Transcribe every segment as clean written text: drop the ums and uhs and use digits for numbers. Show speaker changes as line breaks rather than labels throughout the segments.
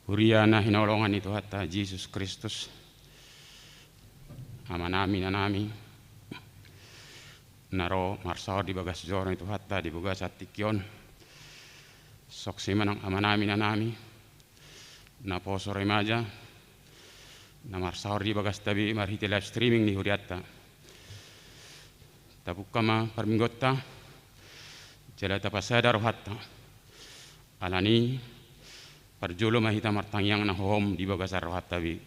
Huriana hinolongan itu hatta Yesus Kristus. Amanami nanami. Naro marsao di bagas jorno itu hatta di bagas atikyon. Soksi manang amanami nanami. Naposo remaja. Na marsao di bagas tabi marhiti live streaming ni huriatta. Tabukama perminggotta. Jalata pasada rohatta. Alani parjolo mahita martangyang na hom di bagasar rohatta bi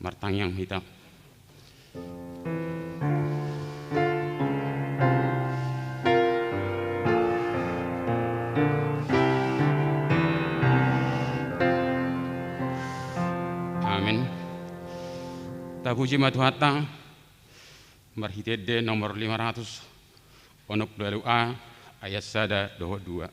martangyang hita. Amin. Tapuji matuhata marhitede nomor 500 onok 2a ayat sada 22.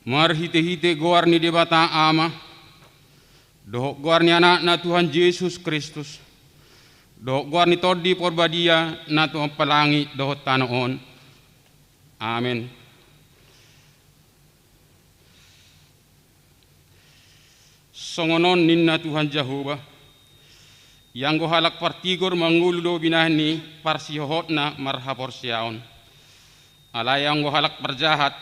Marhite-hite goarni di bata ama, dohok goarni anak na Tuhan Yesus Kristus, dohok goarni todi porbadia na Tuhan pelangi dohok tanoon. Amin. Songonon ninna Tuhan Jehovah, yang gohalak partigor manguludo binahni parsihohot na marhapor siaon, alayang gohalak perjahat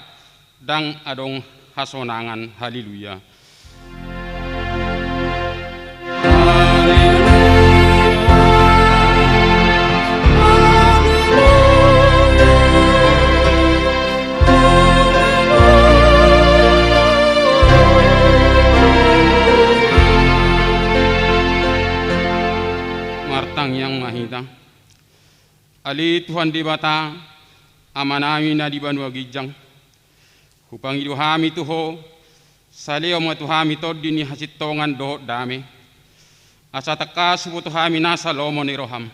dang adong hasonangan. Haleluya. Martang yang mahita ali Tuhan di bata amanami na di banua gijang Hupangidu hami tuho saleo mo tuhami todi ni hasitongan do dami asa takasu tuhami nasa lomo ni roham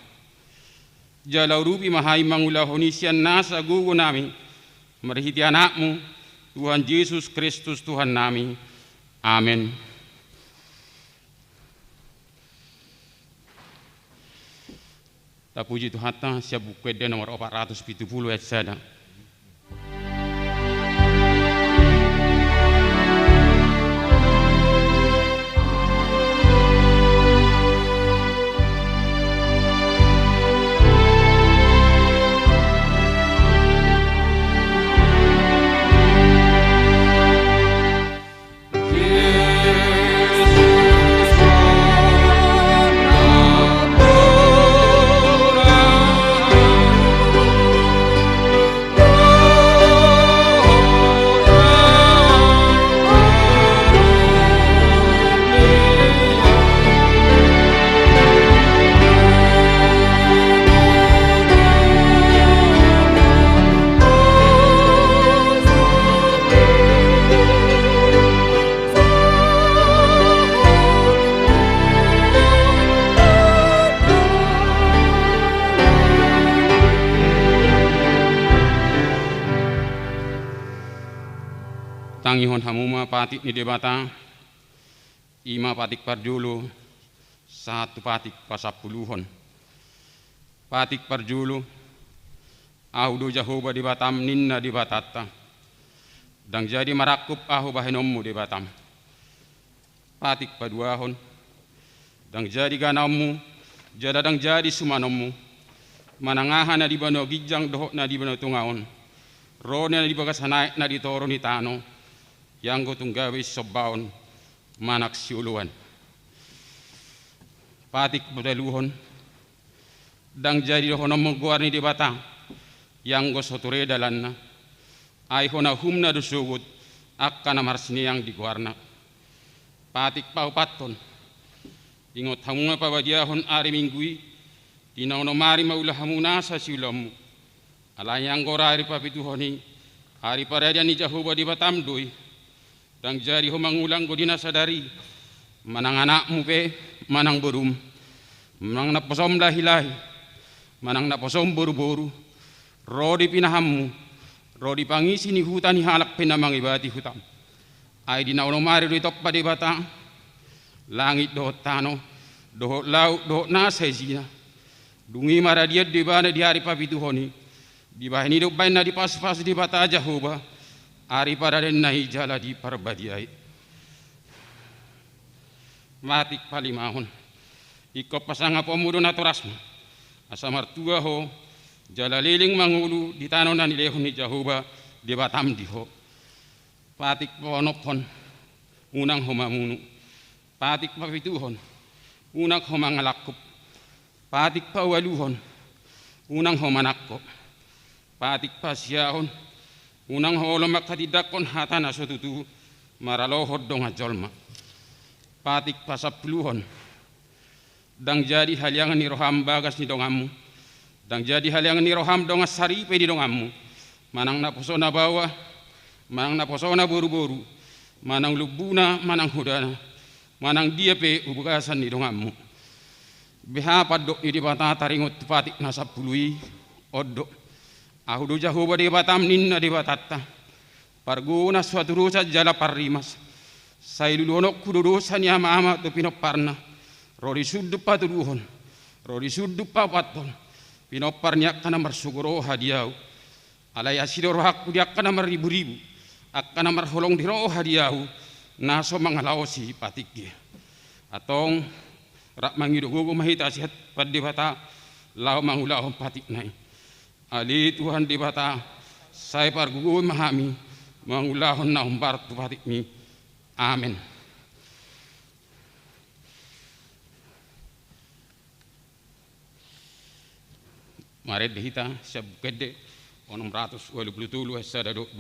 jalau rupi mahai mangula honisian nasa gugu nami merhiti anakmu Tuhan Yesus Kristus Tuhan nami. Amin. Tapuji Tuhan siap buku nomor 470 ayat sada. Tangihon hamuma patik ni debata ima patik parjulu satu patik pasapuluhon patik parjulu audo Jehovah di batam ninna di batata dang jadi marakup ahu bahenommu di batam patik paduahon dang jadi ganammu jadadang jadi sumanommu manangahan na di bano gijang doho na di bano tungaon, ro na di bagasanay na di toro ni tano, yang ko tunggawi sobaon, manak siuluan. Patik badaluhon, dang jadi doho nomong guar ni di batang, yang go soture dalan na, ay hona humna dusugut, akka na marsini yang di guarna. Patik paupaton, ingot hamunga pabadiahon ari minggui, tinaw no mari maulah hamuna sa siulamu. Alayang gorari papituhoni, ari paradian ni Jahoba di Batamdoy, dang jari humangulang ko dinasadari, manang anakmu pe, manang berum, manang naposom lahi-lahi, manang naposom boru-boru, rodi pinahammu, rodi pangisi ni hutan ni halak pinamang ibati hutam. Ay di nauno mari di top pa di batang, langit dohot tano, dohot laut, dohot nasa zina, dungi maradiat di bana di hari papituhoni, di bahini do bain na di pas-pas di bata Jahoba, ari paraden nahi jala di parbadiai. Matik palimahon, ikop pasanga pemudo naturasma, asa martua ho, jala liling mangulu di tano na nilehon ni Jahoba di Batam diho. Patik ponopon, unang homamunu, patik papituhon, unang homangalakop, patik pawaluhon, unang homanakop, patik pasyahon, unang holomak katidakon hata na sotutu, maralohod dong ajolma, patik pasapluhon, dang jadi haliangan ni roham bagas ni dongamu, dang jadi haliangan ni roham dong asaripe di dongamu, manang naposo na bawa, manang naposona boru-boru, manang lubuna, manang hudana, manang dia pe ubukasan ni dongamu. Beha padok ni di bata taringot patik nasa pului, odok. Ahudu Jahoba di Batam ninna di batata. Parguna suatu rusa jala parimas. Sailulonok kudurusa ni ama-ama tu pinoparna. Rodi suddup patuduhon, rodi suddup papaton. Pinoparnya kana marsuguro hadiau. Alaya sidoro hakku dia kana ribu-ribu. Akan namar holong di roh hadiahu naso mangalao si patiknya atong rak mangido gugu mahita sihat padi bata lao mangulao patik nai ali Tuhan di bata saya par gugu mahami mangulao na umbar tu patik mi amin. Mari dihita sabukede 627 sada 2.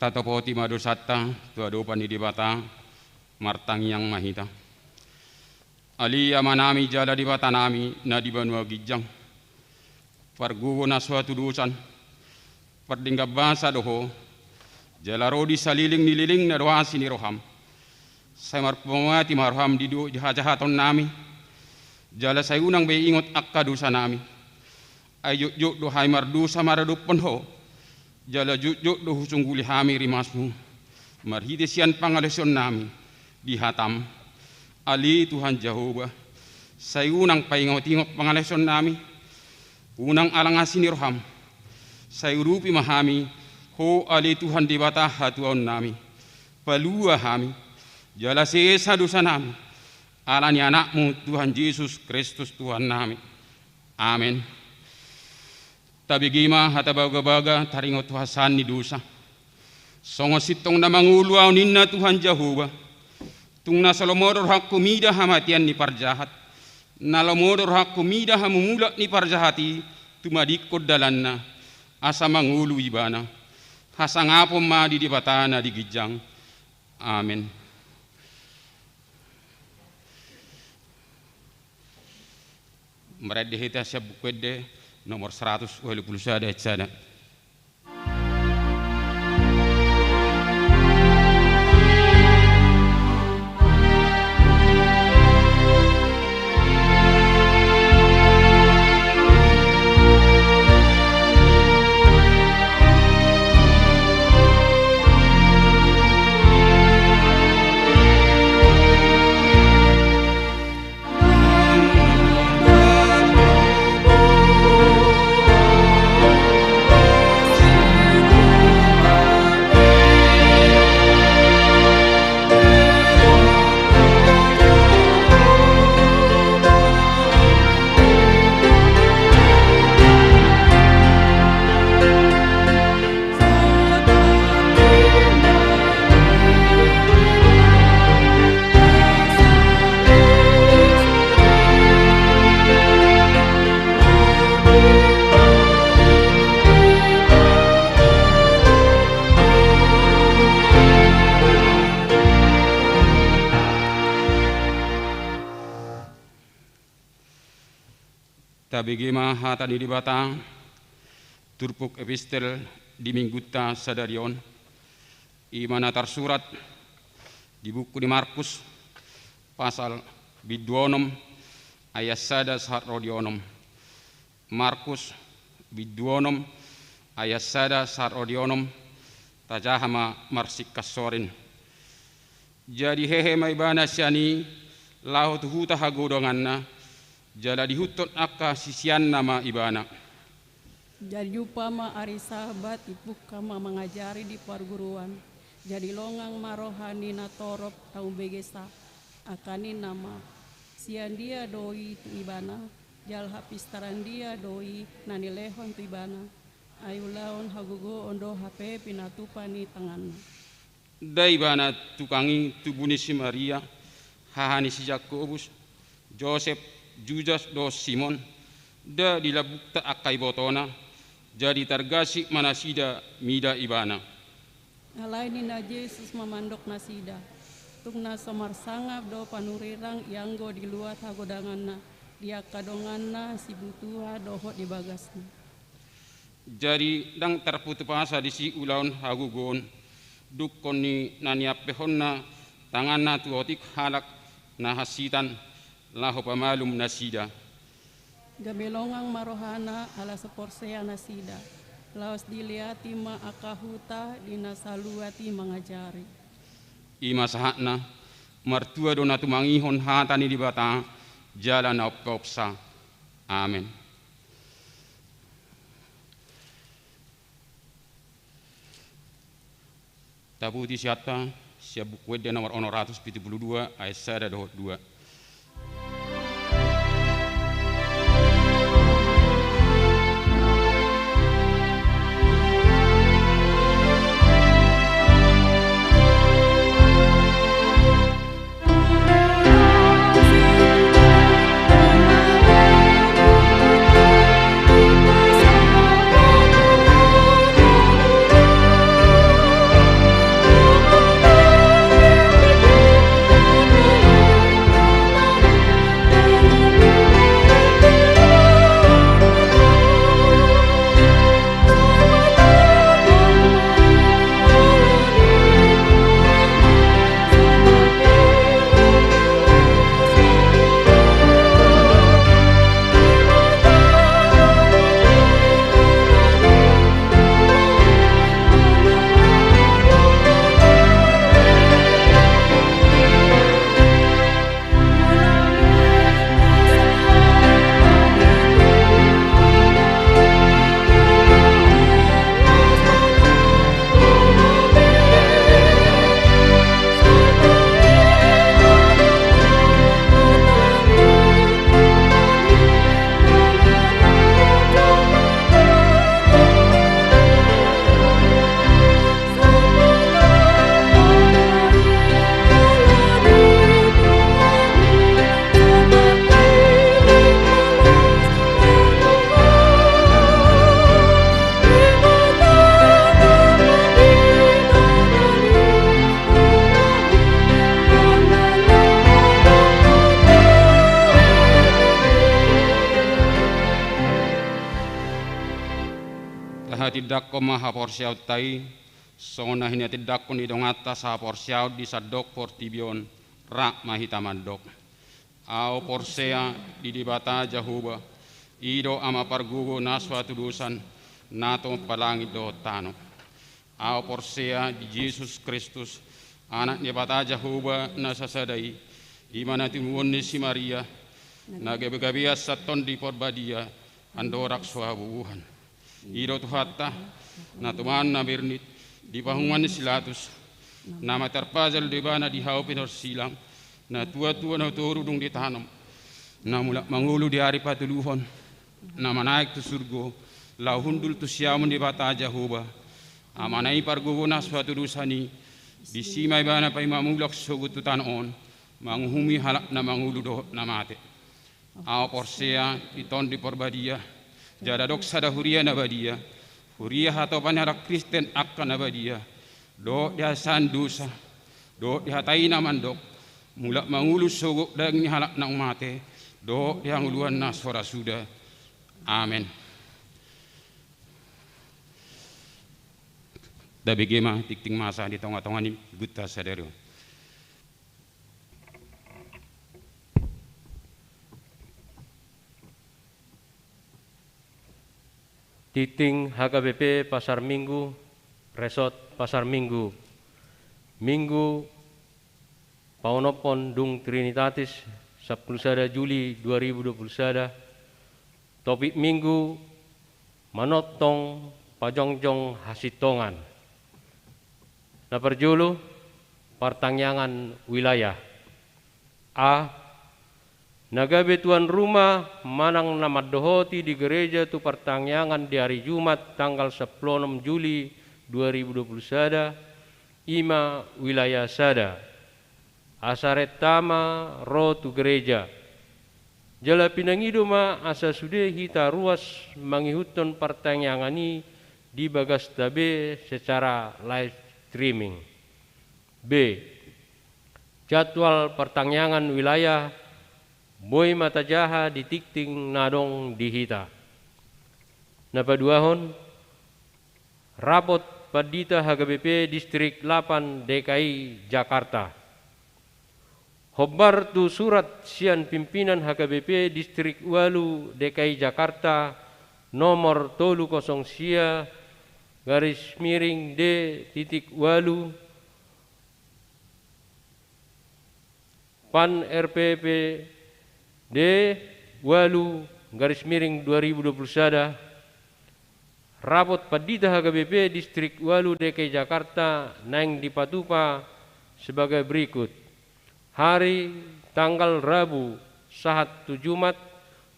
Tatopoti madusata tuadopan di bata martang yang mahita alia manami jala di bata nami na di banua gijang pargugo na suatu dusan pardingga basa doho jala rodi saliling nililing na doasi ni roham saya marpomati marham di do jahaton nami jala saya unang be ingot akka dosa nami ayo juk do hai mardusa maradupon ho jala juk do husunguli hami rimasmu marhide sian pangaleson nami di hatam ali Tuhan Jahoba saya unang paingot-ingot pangaleson nami unang alangasin irham, sa urupi mahami, ho ali Tuhan di bata hatuan nami, palua hami, jala sesa dosa nami, alani anakmu Tuhan Yesus Kristus Tuhan nami. Amin. Tabigima hata baga-baga taringot Tuhasan ni dosa. Songo sitong na manguluaw ninna Tuhan Jehovah. Tung na salomodor hak kumida hamatian ni parjahat. Nalamodor hak kumida hamumulak ni parjahati. Tumadikod dalan na. Asa mangulu ibana. Hasangapom ma di batana di gijang. Amin. Meredi hita siap bukwede nomor 100 ada sana. Tabigima hata di batang turpuk epistel di mingguta sadarion imana tersurat di buku di Markus pasal biduonom ayat sada sahat rodionom. Markus biduonom ayat sada sahat rodionom tajahama marsik kasorin. Jadi hehe maibana siani lahu tuhuta hagodonganna jala dihutot akka sisian nama ibana.
Jadi upama ari sahabat ipuk kama mengajari di perguruan. Jadi longang marohani na torop tau begesa akani nama. Sian dia doi tu ibana. Jal hapistaran dia doi nani lehon tu ibana. Ayu laon hagugo ondo hape pinatupani tangan.
Da ibana tukangi tubuni si Maria, hahani si Jakobus, Joseph, Judas dos Simon, da dilabukta akai botona, jadi targasi manasida mida ibana.
Alaini na Yesus mamandok nasida, tuk na somar sangap do panurirang yanggo di luar hagodanganna, dia kadonganna si butuha dohot di bagasna.
Jadi dang terputu pasa di si ulaun hagugon, dukon ni naniapehonna tanganna tuotik halak na hasitan, lahu pamalum nasida.
Gabelongang marohana ala seporsea nasida. Laos diliati ma akahuta dinasaluati mengajari.
Ima sahatna martua dona tumangihon hatani di bata jalan opsa. Amin. Tabuti siata siap buku de nomor 172 ayat 1 2. tidak ko maha porsiaut tai, sona hina tidak ko nidong atas ha porsiaut di sadok portibion, rak mahita mandok. Ao porsea di dibata jahuba, ido ama pargugo naswa tudusan, nato palangi do tano. Ao porsea di Yesus Kristus, anak ni bata jahuba nasasadai, imana timuon ni si Maria, nagabigabias saton di porbadia, andorak suabuhan. Ido tuhatta, na tuman na birnit, di pahungan ni silatus, na matarpazal di bana di haupin or silang, na tua-tua na turudong di tanam, na mula mangulo di hari patuluhon, na manaik tu surgo, lahundul tu siamun di bata jahuba, amanai pargugo na suatu dusani, di simay bana pay mamulak sugut tu tanon, manghumi halak na mangulo do na mate. Ao porsea iton di porbadia, jada doksa da huria na badia, huria hato panara Kristen akka na badia, do dia sandusa, do dia hatai na mandok, mulak mangulus sogok daging halak nang mate, do dia nguluan na suara sudah. Amin. Da bigema tikting masa di tonga-tonga ni gutta sadero.
Titing HKBP Pasar Minggu, Resort Pasar Minggu, Minggu Paunopon Dung Trinitatis 10 Juli 2021. Topik Minggu Manotong Pajongjong Hasitongan. Naperjulu Pertangyangan Wilayah. A. Nagabe tuan rumah manang namadohoti di gereja tu pertangyangan di hari Jumat tanggal 16 Juli 2021 ima wilayah sada. Asaretama ro tu gereja. Jala pinangido ma asa sude hita ruas mangihutun pertangyangan ini di bagas tabe secara live streaming. B. Jadwal pertangyangan wilayah boy mata jaha ditikting nadong dihita. Napaduahon rapot Padita HKBP Distrik 8 DKI Jakarta. Hobar tu surat sian pimpinan HKBP Distrik 8 DKI Jakarta nomor 30 sia garis miring D.8 Pan RPP D8 garis miring 2021 rapot Padita HKBP Distrik 8 DKI Jakarta nang dipatupa sebagai berikut. Hari tanggal Rabu sahat tu Jumat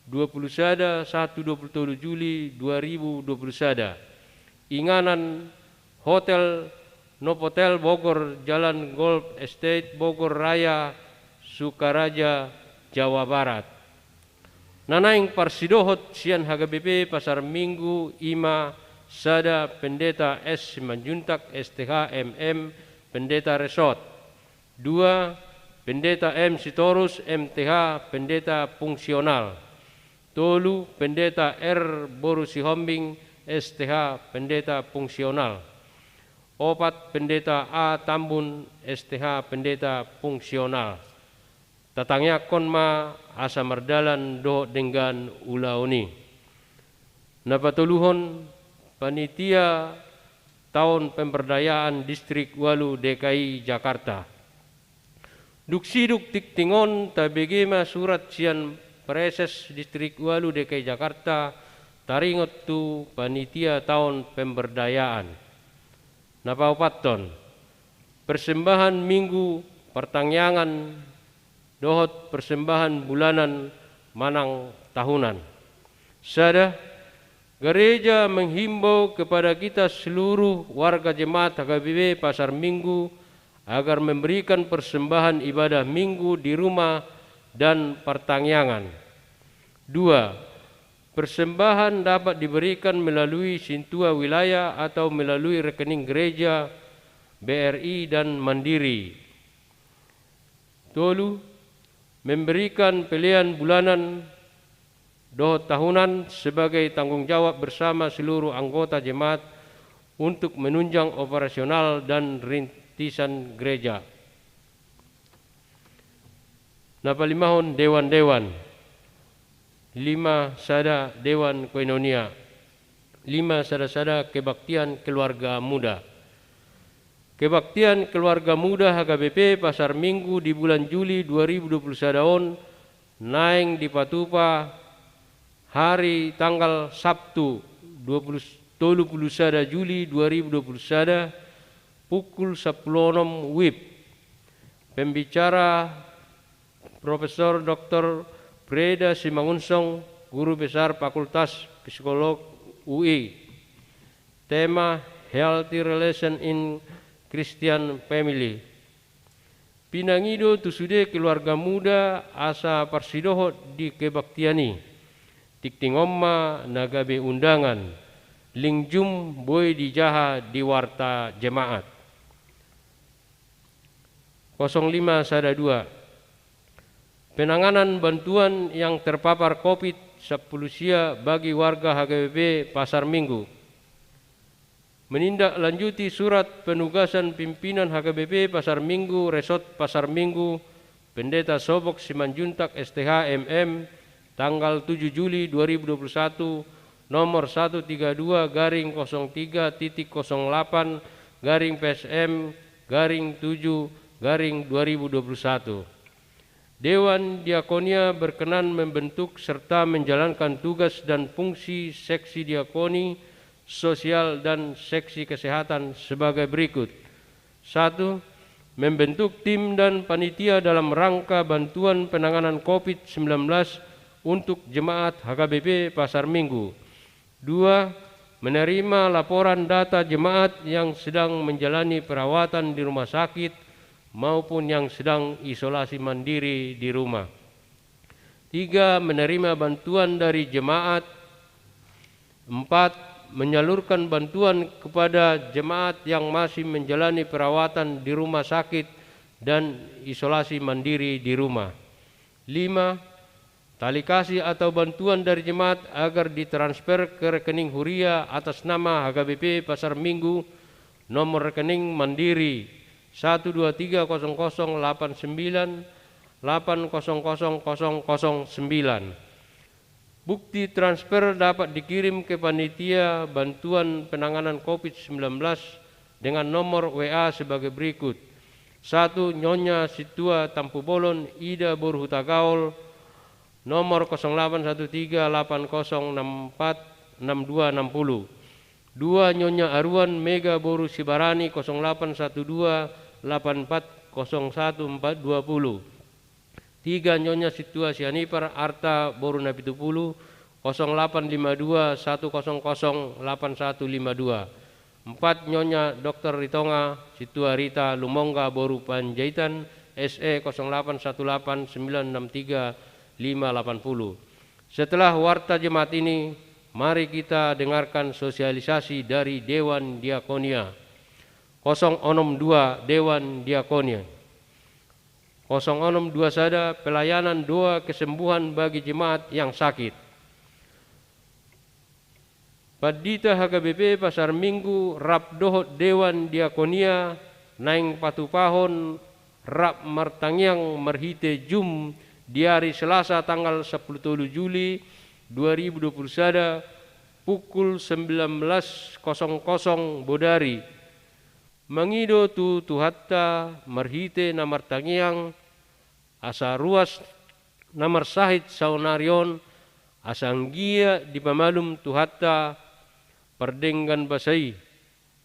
21 Juli 2021. Inganan Hotel Novotel Bogor Jalan Golf Estate Bogor Raya Sukaraja Jawa Barat. Nanaing parsidohot sian HKBP Pasar Minggu ima sada Pendeta S. Manjuntak STH MM Pendeta Resort. 2. Pendeta M. Sitorus MTH Pendeta Fungsional. 3. Pendeta R. Boru Sihombing STH Pendeta Fungsional. 4. Pendeta A. Tambun STH Pendeta Fungsional. Tatangnya konma asa mardalan do dengan ulaoni. Napatuluhon panitia tahun pemberdayaan Distrik 8 DKI Jakarta. Duksiduk tiktingon tabegema surat sian preses Distrik 8 DKI Jakarta taringot tu panitia tahun pemberdayaan. Napaupaton persembahan minggu pertangyangan dohot persembahan bulanan manang tahunan. Sada gereja menghimbau kepada kita seluruh warga jemaat HKBP Pasar Minggu agar memberikan persembahan ibadah minggu di rumah dan pertangyangan. 2. Persembahan dapat diberikan melalui sintua wilayah atau melalui rekening gereja, BRI dan Mandiri. 3. Memberikan pilihan bulanan dohot tahunan sebagai tanggung jawab bersama seluruh anggota jemaat untuk menunjang operasional dan rintisan gereja. Napalimahon dewan-dewan, 5 sada dewan koinonia, 5 sada-sada kebaktian keluarga muda. Kebaktian keluarga muda HKBP Pasar Minggu di bulan Juli 2021 on naing di Patupa hari tanggal Sabtu 30 Juli 2021 pukul 10.06 WIB. Pembicara Profesor Dr. Breda Simangunsong, Guru Besar Fakultas Psikolog UI. Tema Healthy Relation in Christian Family. Pinangido tusude keluarga muda asa parsidoho di kebaktiani. Tiktingomma nagabe undangan. Lingjum boy di jaha di warta jemaat. 05-2. Penanganan bantuan yang terpapar COVID-19 bagi warga HKBP Pasar Minggu. Menindaklanjuti surat penugasan pimpinan HKBP Pasar Minggu Resort Pasar Minggu Pendeta Sobok Simanjuntak STH MM tanggal 7 Juli 2021 nomor 132-03-08-PSM-7-2021. Dewan Diakonia berkenan membentuk serta menjalankan tugas dan fungsi seksi diakoni, sosial dan seksi kesehatan sebagai berikut. 1. Membentuk tim dan panitia dalam rangka bantuan penanganan COVID-19 untuk jemaat HKBP Pasar Minggu. 2. Menerima laporan data jemaat yang sedang menjalani perawatan di rumah sakit maupun yang sedang isolasi mandiri di rumah. 3. Menerima bantuan dari jemaat. 4. Menyalurkan bantuan kepada jemaat yang masih menjalani perawatan di rumah sakit dan isolasi mandiri di rumah. 5. Tali kasih atau bantuan dari jemaat agar ditransfer ke rekening Huria atas nama HKBP Pasar Minggu nomor rekening mandiri 1230089800009. Bukti transfer dapat dikirim ke panitia bantuan penanganan COVID-19 dengan nomor WA sebagai berikut. 1. Nyonya Situa Tampu Bolon Ida Burhutagaol nomor 081380646260. 2. Nyonya Aruan Mega Boru Sibarani 0812840120. 3. Nyonya Situa Sianipar Arta Boru Napitupulu 085210085152. 4. Nyonya Dr. Ritonga Situa Rita Lumongga Boru Panjaitan SE 0818963580. Setelah warta jemaat ini, mari kita dengarkan sosialisasi dari Dewan Diakonia. 062 Dewan Diakonia. 062 sada pelayanan doa kesembuhan bagi jemaat yang sakit. Padita HKBP Pasar Minggu Rap Dohot Dewan Diakonia Naing Patupahon Rap Martangyang Merhite Jum di hari Selasa tanggal 10 Juli 2021 pukul 19.00 Bodari. Mangido tu tuhatta Merhite Namartangyang asa ruas namar sahit saunarion asanggia di pamalum tuhatta perdenggan basai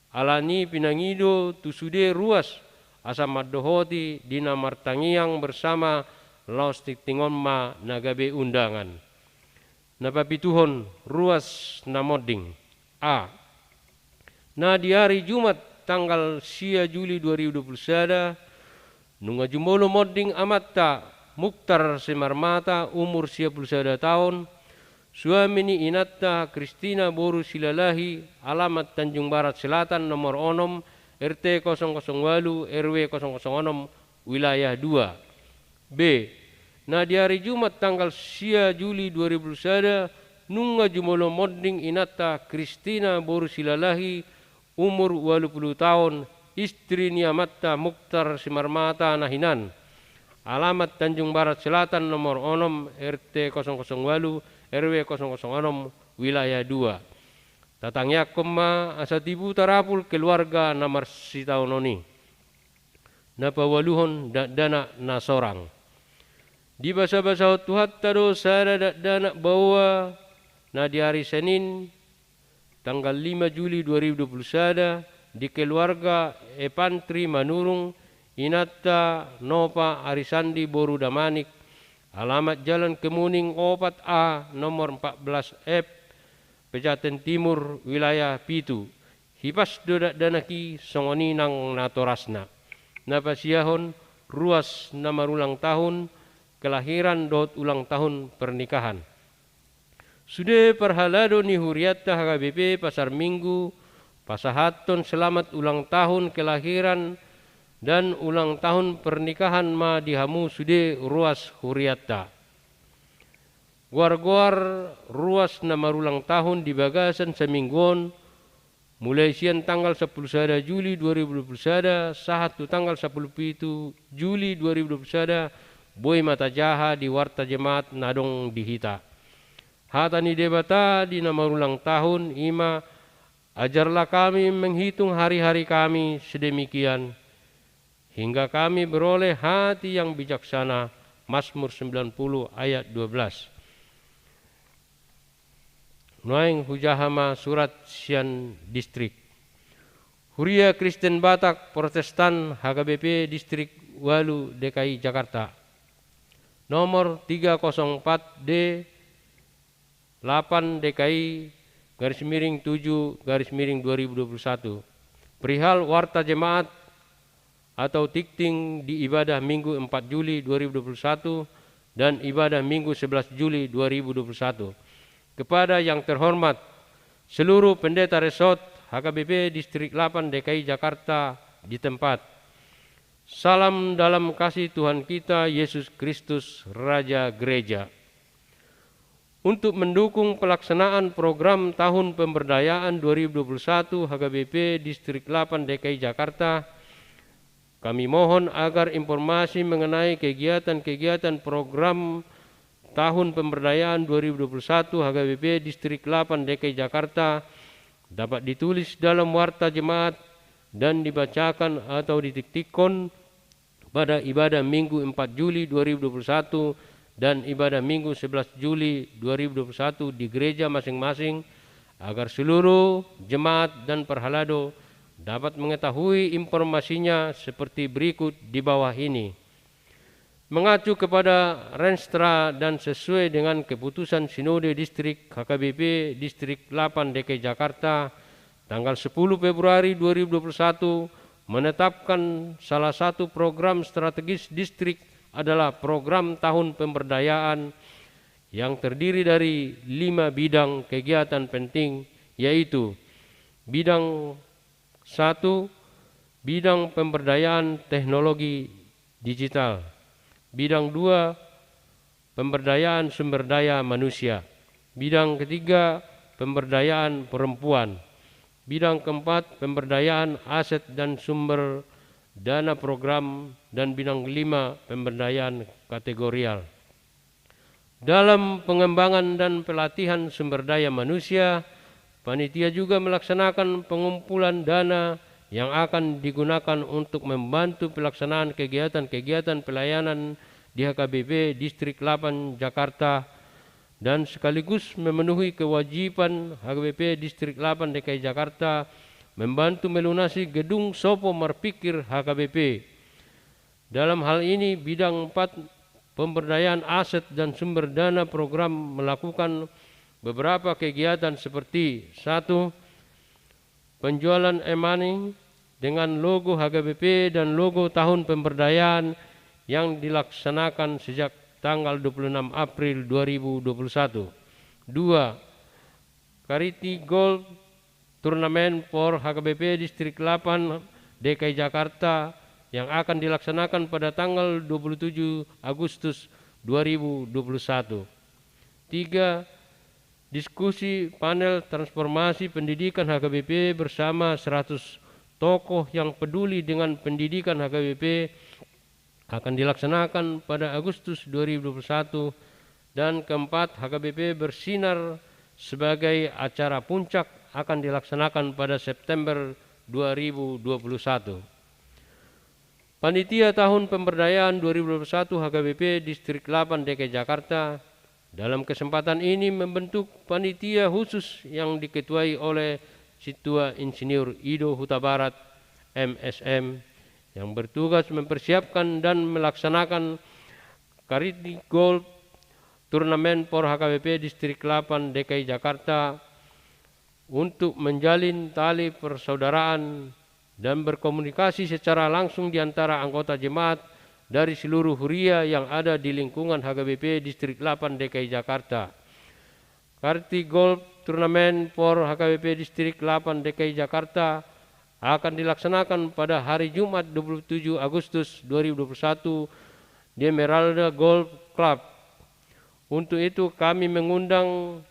alani pinangido tu sude ruas asa madohoti di Namartangyang bersama laos tiktingonma nagabe undangan. Napapituhon ruas namoding. A. Na di hari Jumat tanggal 10 Juli 2021 nunga jumolo modding amatta Mukhtar Semarmata umur 91 tahun, suami ni inatta Kristina Boru Silalahi, alamat Tanjung Barat Selatan nomor 6 RT 008 RW 006 wilayah 2. B. Nah di hari Jumat tanggal 10 Juli 2021 nunga jumolo modding inata Kristina boru silalahi umur 80 tahun, istri niamatta Mukhtar Simarmata Nahinan. Alamat Tanjung Barat Selatan nomor 6 RT 008 RW 006 wilayah 2. Tatangnya koma asatibu tarapul keluarga namar sitaunoni. Napawaluhon dana nasorang. Di basa-basa tuhat tado sada dana bawa na di hari Senin tanggal 5 Juli 2021 di keluarga Epantri Manurung Inata Nova Arisandi Boru Damanik, alamat Jalan Kemuning 4A nomor 14F Pejaten Timur wilayah Pitu. Hipas dodak danaki songoninang natorasna. Napasiyahon ruas nama ulang tahun kelahiran dot ulang tahun pernikahan. Sudah perhalado ni Huriata HKBP Pasar Minggu pasahaton selamat ulang tahun kelahiran dan ulang tahun pernikahan ma dihamu sude ruas Huriata. Guar-guar ruas nama ulang tahun di Bagasan semingguan mulai siang tanggal 10 Juli 2021 sahat tanggal 10 Juli 2021 boy mata jaha di warta jemaat nadong dihita. Hatani debata di nama ulang tahun ima ajarlah kami menghitung hari-hari kami sedemikian hingga kami beroleh hati yang bijaksana. Mazmur 90 ayat 12. Nuaing Hujahama Surat Sian Distrik. Huria Kristen Batak Protestan HKBP Distrik Walu DKI Jakarta. Nomor 304D 8 DKI garis miring 7 garis miring 2021. Perihal warta jemaat atau tikting di ibadah Minggu 4 Juli 2021 dan ibadah Minggu 11 Juli 2021. Kepada yang terhormat seluruh pendeta resort HKBP Distrik 8 DKI Jakarta di tempat. Salam dalam kasih Tuhan kita Yesus Kristus Raja Gereja. Untuk mendukung pelaksanaan program Tahun Pemberdayaan 2021 HKBP Distrik 8 DKI Jakarta, kami mohon agar informasi mengenai kegiatan-kegiatan program Tahun Pemberdayaan 2021 HKBP Distrik 8 DKI Jakarta dapat ditulis dalam warta jemaat dan dibacakan atau ditiktikon pada ibadah Minggu 4 Juli 2021 dan ibadah Minggu 11 Juli 2021 di gereja masing-masing agar seluruh jemaat dan perhalado dapat mengetahui informasinya seperti berikut di bawah ini. Mengacu kepada Renstra dan sesuai dengan keputusan Sinode Distrik HKBP Distrik 8 DKI Jakarta tanggal 10 Februari 2021 menetapkan salah satu program strategis distrik adalah program Tahun Pemberdayaan yang terdiri dari 5 bidang kegiatan penting, yaitu bidang 1, bidang pemberdayaan teknologi digital. Bidang 2, pemberdayaan sumber daya manusia. Bidang ketiga, pemberdayaan perempuan. Bidang keempat, pemberdayaan aset dan sumber dana program. Dan bidang kelima, pemberdayaan kategorial. Dalam pengembangan dan pelatihan sumber daya manusia, panitia juga melaksanakan pengumpulan dana yang akan digunakan untuk membantu pelaksanaan kegiatan-kegiatan pelayanan di HKBP Distrik 8 Jakarta dan sekaligus memenuhi kewajiban HKBP Distrik 8 DKI Jakarta membantu melunasi gedung Sopo Marpikir HKBP. Dalam hal ini bidang 4 pemberdayaan aset dan sumber dana program melakukan beberapa kegiatan seperti 1. Penjualan e-money dengan logo HKBP dan logo Tahun Pemberdayaan yang dilaksanakan sejak tanggal 26 April 2021. 2. Kariti Gold Turnamen for HKBP Distrik 8 DKI Jakarta yang akan dilaksanakan pada tanggal 27 Agustus 2021. 3. Diskusi panel transformasi pendidikan HKBP bersama 100 tokoh yang peduli dengan pendidikan HKBP akan dilaksanakan pada Agustus 2021. Dan keempat, HKBP bersinar sebagai acara puncak akan dilaksanakan pada September 2021. Panitia Tahun Pemberdayaan 2021 HKBP Distrik 8 DKI Jakarta dalam kesempatan ini membentuk panitia khusus yang diketuai oleh Situa Insinyur Ido Huta Barat MSM yang bertugas mempersiapkan dan melaksanakan Karidi Golf Turnamen Por HKBP Distrik 8 DKI Jakarta untuk menjalin tali persaudaraan dan berkomunikasi secara langsung di antara anggota jemaat dari seluruh huria yang ada di lingkungan HKBP Distrik 8 DKI Jakarta. Karidi Golf Turnamen Por HKBP Distrik 8 DKI Jakarta akan dilaksanakan pada hari Jumat 27 Agustus 2021 di Emeralda Golf Club. Untuk itu kami mengundang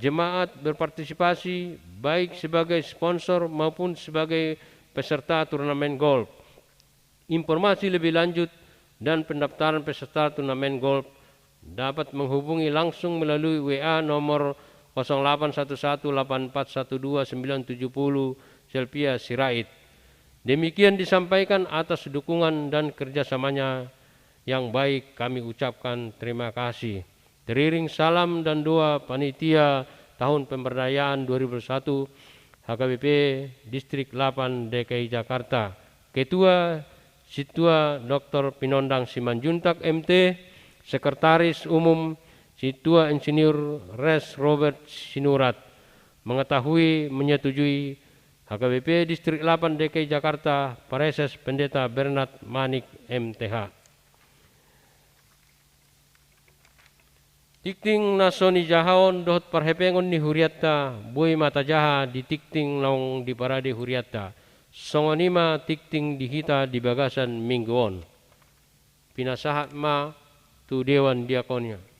jemaat berpartisipasi baik sebagai sponsor maupun sebagai peserta turnamen golf. Informasi lebih lanjut dan pendaftaran peserta turnamen golf dapat menghubungi langsung melalui WA nomor 0811841290 Selvia Sirait. Demikian disampaikan atas dukungan dan kerjasamanya yang baik, kami ucapkan terima kasih. Teriring salam dan doa panitia Tahun Pemberdayaan 2021 HKBP Distrik 8 DKI Jakarta. Ketua Situa Dr. Pinondang Simanjuntak MT, Sekretaris Umum Situa Insinyur Res Robert Sinurat, mengetahui menyetujui HKBP Distrik 8 DKI Jakarta Pareses Pendeta Bernard Manik MTH. Tikting nasoni jahaon dohot parhepengon ni huriatta bui mata jaha di tikting naung di parade huriatta songonima tikting dihita di bagasan mingguon pinasahat ma tu dewan diakonia.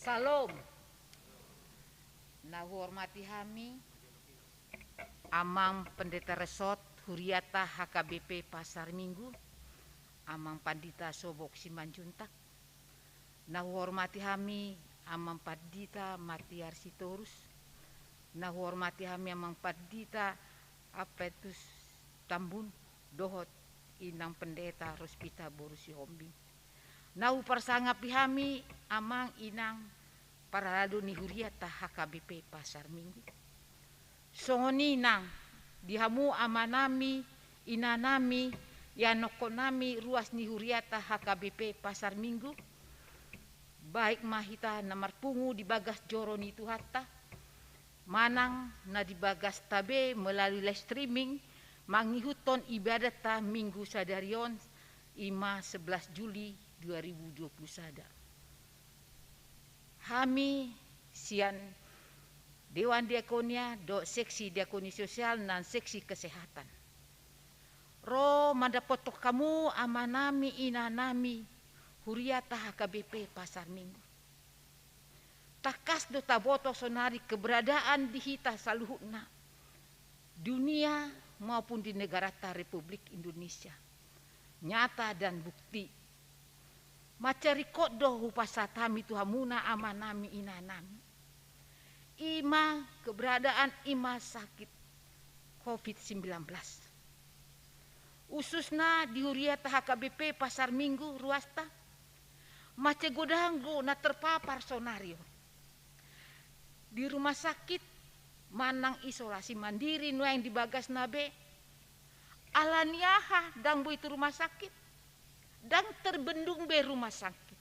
Salam. Nah, hormati kami Amang Pendeta Resort Huriata HKBP Pasar Minggu, Amang Pandita Sobok Simanjuntak. Nah, hormati kami Amang Pandita Matiar Sitorus. Nah, hormati kami Amang Pandita Apetus Tambun Dohot Inang Pendeta Rospita Borusi Hombi. Nah, persangapi kami Amang Inang Paralado ni Huriata HKBP Pasar Minggu. Songoni nang dihamu amanami inanami yanokonami ruas ni Huriata HKBP Pasar Minggu. Baik mahita namarpungu di bagas joro ni Tuhata. Manang na di bagas tabe melalui live streaming mangihuton ibadat ta Minggu Sadarion 11 Juli 2020 sada. Kami sian Dewan Diakonia do seksi diakoni sosial dan seksi kesehatan. Ro mandapotok kamu amanami inanami Huriata HKBP Pasar Minggu. Takas do taboto sonari keberadaan di hita saluhuna dunia maupun di negara ta Republik Indonesia. Nyata dan bukti. Macari kodo hupasatami tuhamuna amanami inanami. Ima keberadaan ima sakit COVID-19. Ususna di Huriata HKBP Pasar Minggu ruasta. Mace godanggo na terpapar sonario. Di rumah sakit manang isolasi mandiri nu yang dibagas nabe. Alaniaha dangbo itu rumah sakit. dang terbendung be rumah sakit,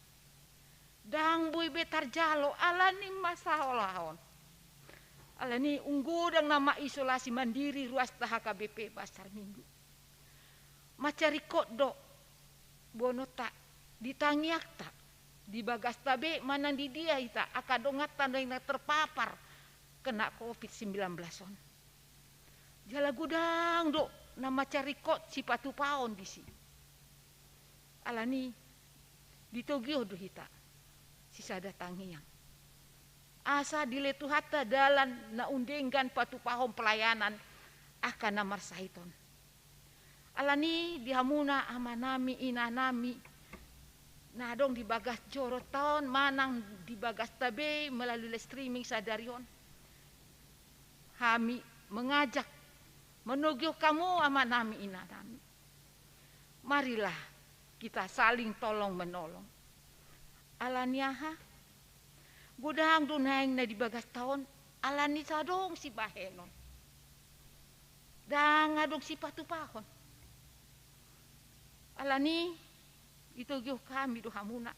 dang boy be tarjalo alani masalah alani unggu dang nama isolasi mandiri ruas HKBP Pasar Minggu. Macari kodok bono tak ditangiak tak di bagas tabe mana di dia ita akadongat tanda yang terpapar kena COVID-19 on. Jala gudang do nama cari kot si patu paon di si. Alani ditogio do hita sisa datangi yang asa diletu hata dalan na undenggan patu pahom pelayanan akan namar sahiton. Alani dihamuna amanami inanami nadong di bagas joroton manang di bagas tabe melalui streaming sadarion. Kami mengajak menugio kamu amanami inanami. Marilah kita saling tolong menolong. Alaniaha gudang dunaing na di bagas tahun alani sadong si bahenon. Dan adong si patu pahon. Alani itu gyo kami do hamuna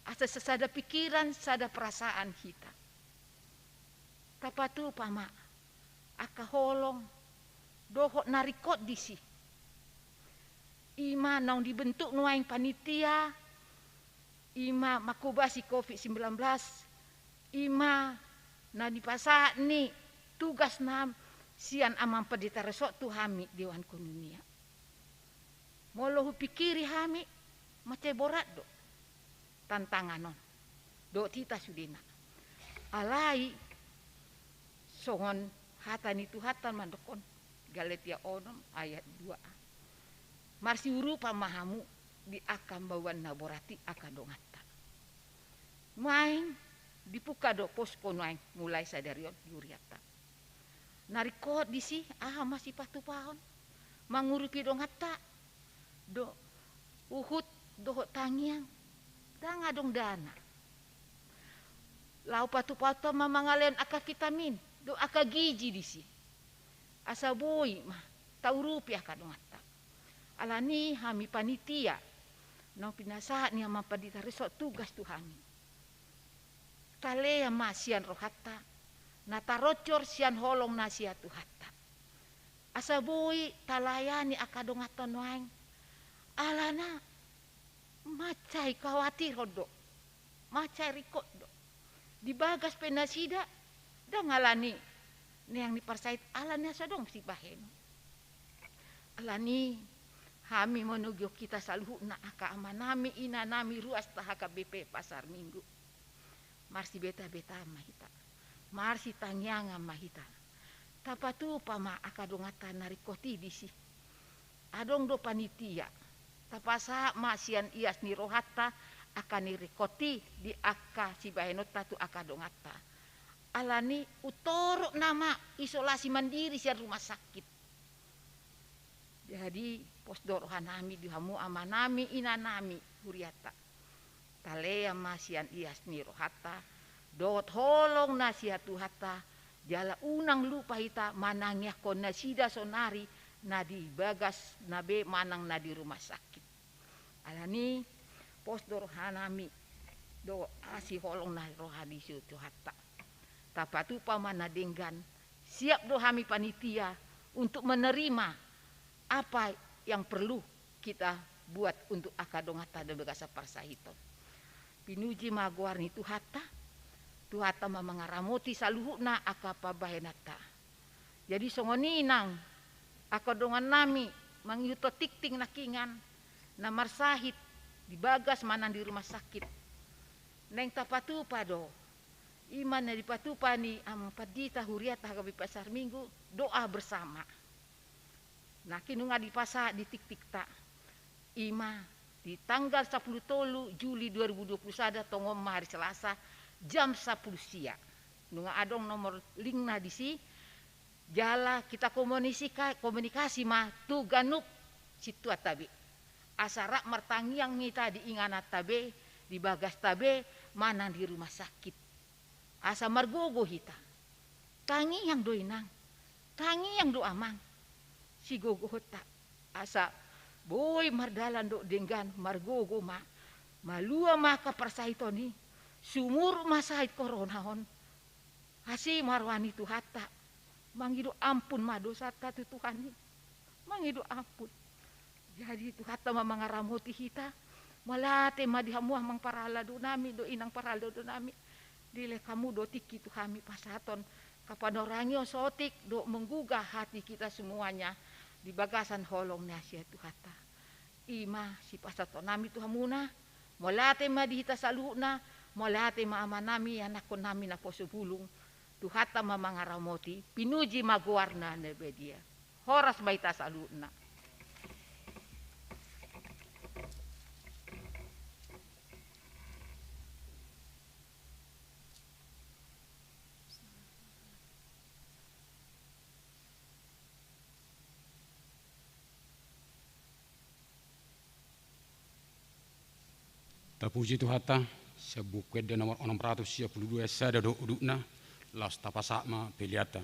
asa sesada pikiran sada perasaan kita. Tapatu pama aka holong dohok narikot disi. Ima naung dibentuk nuaing panitia ima makubasi COVID-19 ima na dipasa ni tugas nam sian amang pendeta resok tu hami Dewan Konunia. Molo pikiri hami macai borat do tantanganon do tita sudina. Alai songon hatan itu hatan mandokon Galatia 6 ayat 2a. Marsi urupa mahamu di akam bawan naborati akadongata. Main dipuka do posko naing mulai sadarion yuriata. Narikot disi masih patu pahon mangurupi dongata do uhut do tangiang dang adong dana. Lau patu-patu mamangalen aka vitamin do aka gizi disi. Asa boy mah tau rupiah kadongata. Alani hami panitia nang pinasahat ni ama padita resok tugas tu hami. Tale masian rohata natarocor sian holong nasia tu hatta. Asa boy talayani akadongaton waeng alana macai khawatir hodo macai rikot do dibagas penasida dah ngalani ni yang diparsait alani asadong si bahen alani hami menugio kita saluhu na aka amanami inanami ruas tahaka BP Pasar Minggu marsi beta-beta mahita marsi tangyanga mahita tapatu pama akadongatan narikoti disi adong do panitia tapasa masian ias ni rohata akan nirikoti di aka si bahenota tu akadongata alani utorok nama isolasi mandiri sian rumah sakit. Jadi posdorohan nami dihamu amanami inanami huriata talea masian ias ni rohata dot holong nasihatu hata jala unang lupa hita manangnya kona sida sonari nadi bagas nabe manang nadi rumah sakit. Alani posdorohan nami do asi holong na rohadi situ hata tapatu pamana denggan siap do hami panitia untuk menerima apa yang perlu kita buat untuk akadongata dan begasa parsahiton. Pinuji maguarni tu hata mamangaramoti saluhuna akapa bahenata. Jadi songoninang akadongan nami mangyuto tikting nakingan na marsahit dibagas manan di rumah sakit. Neng tapatu pado iman na dipatupa ni amang padita huriata hagabi Pasar Minggu doa bersama. Nah kinunga di pasa di tik-tik tak ima di tanggal 10 Juli 2021 tongom hari Selasa jam 10 siang. Nunga adong nomor link na di si jala kita komunikasi mah tu ganuk situ tabe. Asara martangiang mita di ingana tabe di bagas tabe mana di rumah sakit. Asa margogo hita. Tangi yang doinang. Tangi yang do amang. Si gogo hota asa boy mardalan do denggan margogo ma malua maka persaitoni sumur masait koronahon hasi marwani tu hatta mangidu ampun ma dosa tu Tuhan ni mangidu ampun jadi tu hatta mangaramoti hita malate madihamuah mang parala do nami do inang parala do nami dile kamu do tiki tu kami pasaton kapanorangio sotik do menggugah hati kita semuanya di bagasan holong nasihat tu hatta ima si pasaton nami tu hamuna molate madihita saluna molate ma amanami anakon nami na posubulung tu hatta mamangaramoti pinuji maguarna nebedia horas baita saluna.
Tapuji tu hatta sebuket de nomor 632 sada do udukna las tapasakma peliata.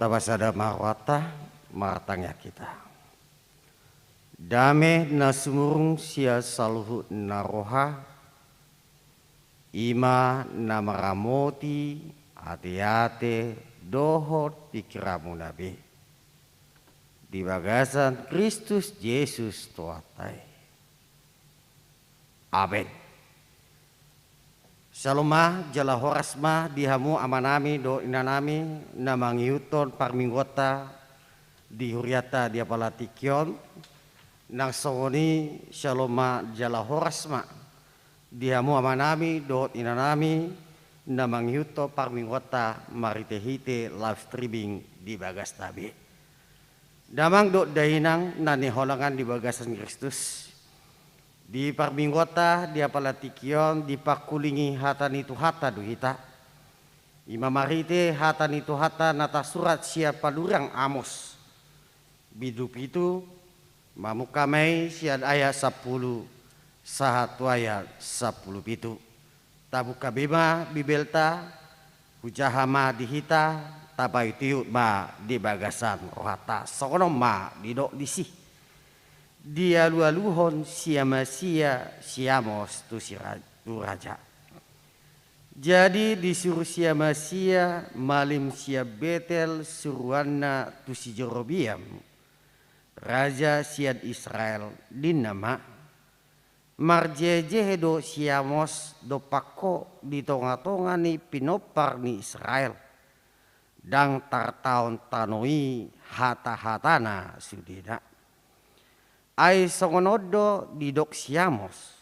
Tabasada marwata martangnya kita. Dame na sumurung sia saluhu naroha ima na maramoti ate-ate dohot pikiramu nabi di bagasan Kristus Yesus tuatai. Amin. Saloma jala horasma dihamu amanami do inanami na mangiuton parminggota di huriata dia palatikion nang songoni saloma jala horasma dihamu amanami do inanami na mangiuton parminggota maritehite live streaming di bagas tabi. Damang do dahinang nani holangan di bagasan Kristus. Di parminggota di apalatikion di pakulingi hatan itu hata duhita. Imamarite hatan itu hata nata surat siapa lurang Amos. Bidup itu mamukamai siad ayat 10 sahatu ayat 10 pitu. Tabuka bima bibelta hujahama dihita tabai tiut ma di bagasan rohata sokono ma didok disih dia lualuhon siama siamos tu raja. Jadi disuruh siama malim sia Betel suruanna tu si Jerobiam raja siad Israel dinama marjeje do siamos do pako di tonga-tonga ni pinopar ni Israel dang tartaon tanoi hata-hatana sudina ai songonodo di dok siamos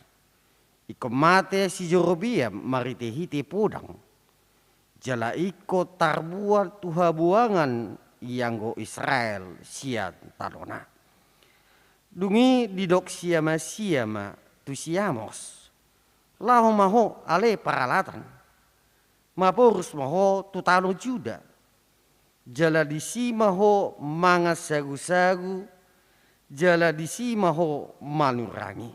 ikomate si Jerobiam maritehite podang jala iko tarbual tuha buangan yang go Israel siat tanona dungi di dok siama tu siamos laho maho ale paralatan maporus maho tu tano Juda jala disi maho manga sagu-sagu jala disi maho manurangi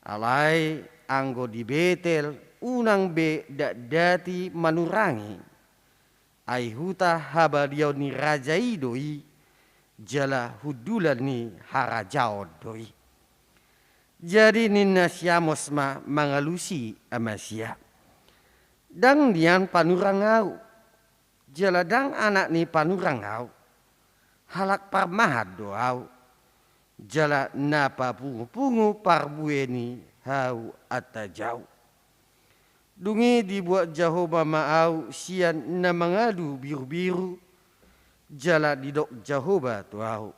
alai anggo di Betel unang be dati manurangi ai huta habadiau ni raja idoi jala hudulan ni harajao doi. Jadi nina siamos ma mangalusi amasia. Dang dian panurangau. Jaladang anak ni panurangau. Halak parmahad doau. Jala napa pungu-pungu parbueni hau atajau. Dungi dibuat Jehovah maau sian na mangadu biru-biru. Jala didok Jehovah tuau.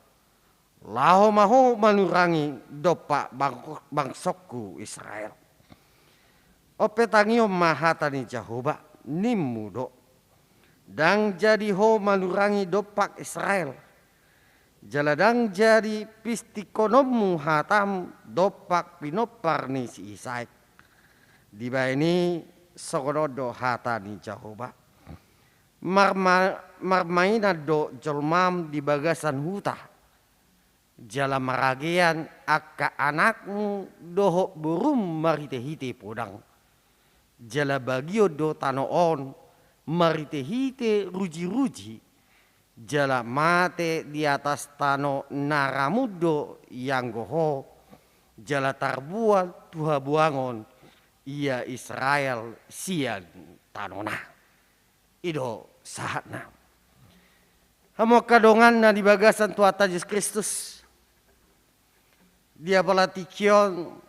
Laho maho manurangi dopak bangsokku Israel. Opetangio mahatani Jehovah nimudo. Dang jadi ho manurangi dopak Israel. Jaladang jadi pistikonomu hatam dopak pinopar ni si Isaik. Diba ini sogonodo hatani Jehovah. Marmaina do jolmam di bagasan huta. Jala maragean akka anakmu doho burum maritehite podang. Jala bagio do tanoon maritehite ruji-ruji. Jala mate di atas tano naramudo yang goho. Jala tarbual tuha buangon ia Israel sian tanona. Ido sahatna. Hamo kadongan na di bagasan tuata Yesus Kristus. Dia balatikion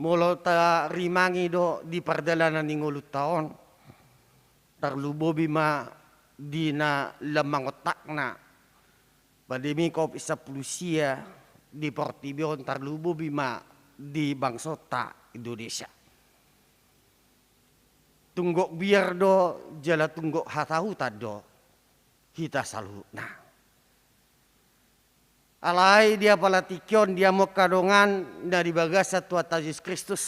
molo ta rimangi do di pardalanan ni ngulut taon tarlubobi ma di na lamang otak na pademi ko isa pulusia di Portibion tarlubobi ma di bangsota Indonesia tunggok biar do jala tunggok hatahuta do kita salu nah alai dia palatikion dia mo kadongan dari bagasa tuata Yesus Kristus.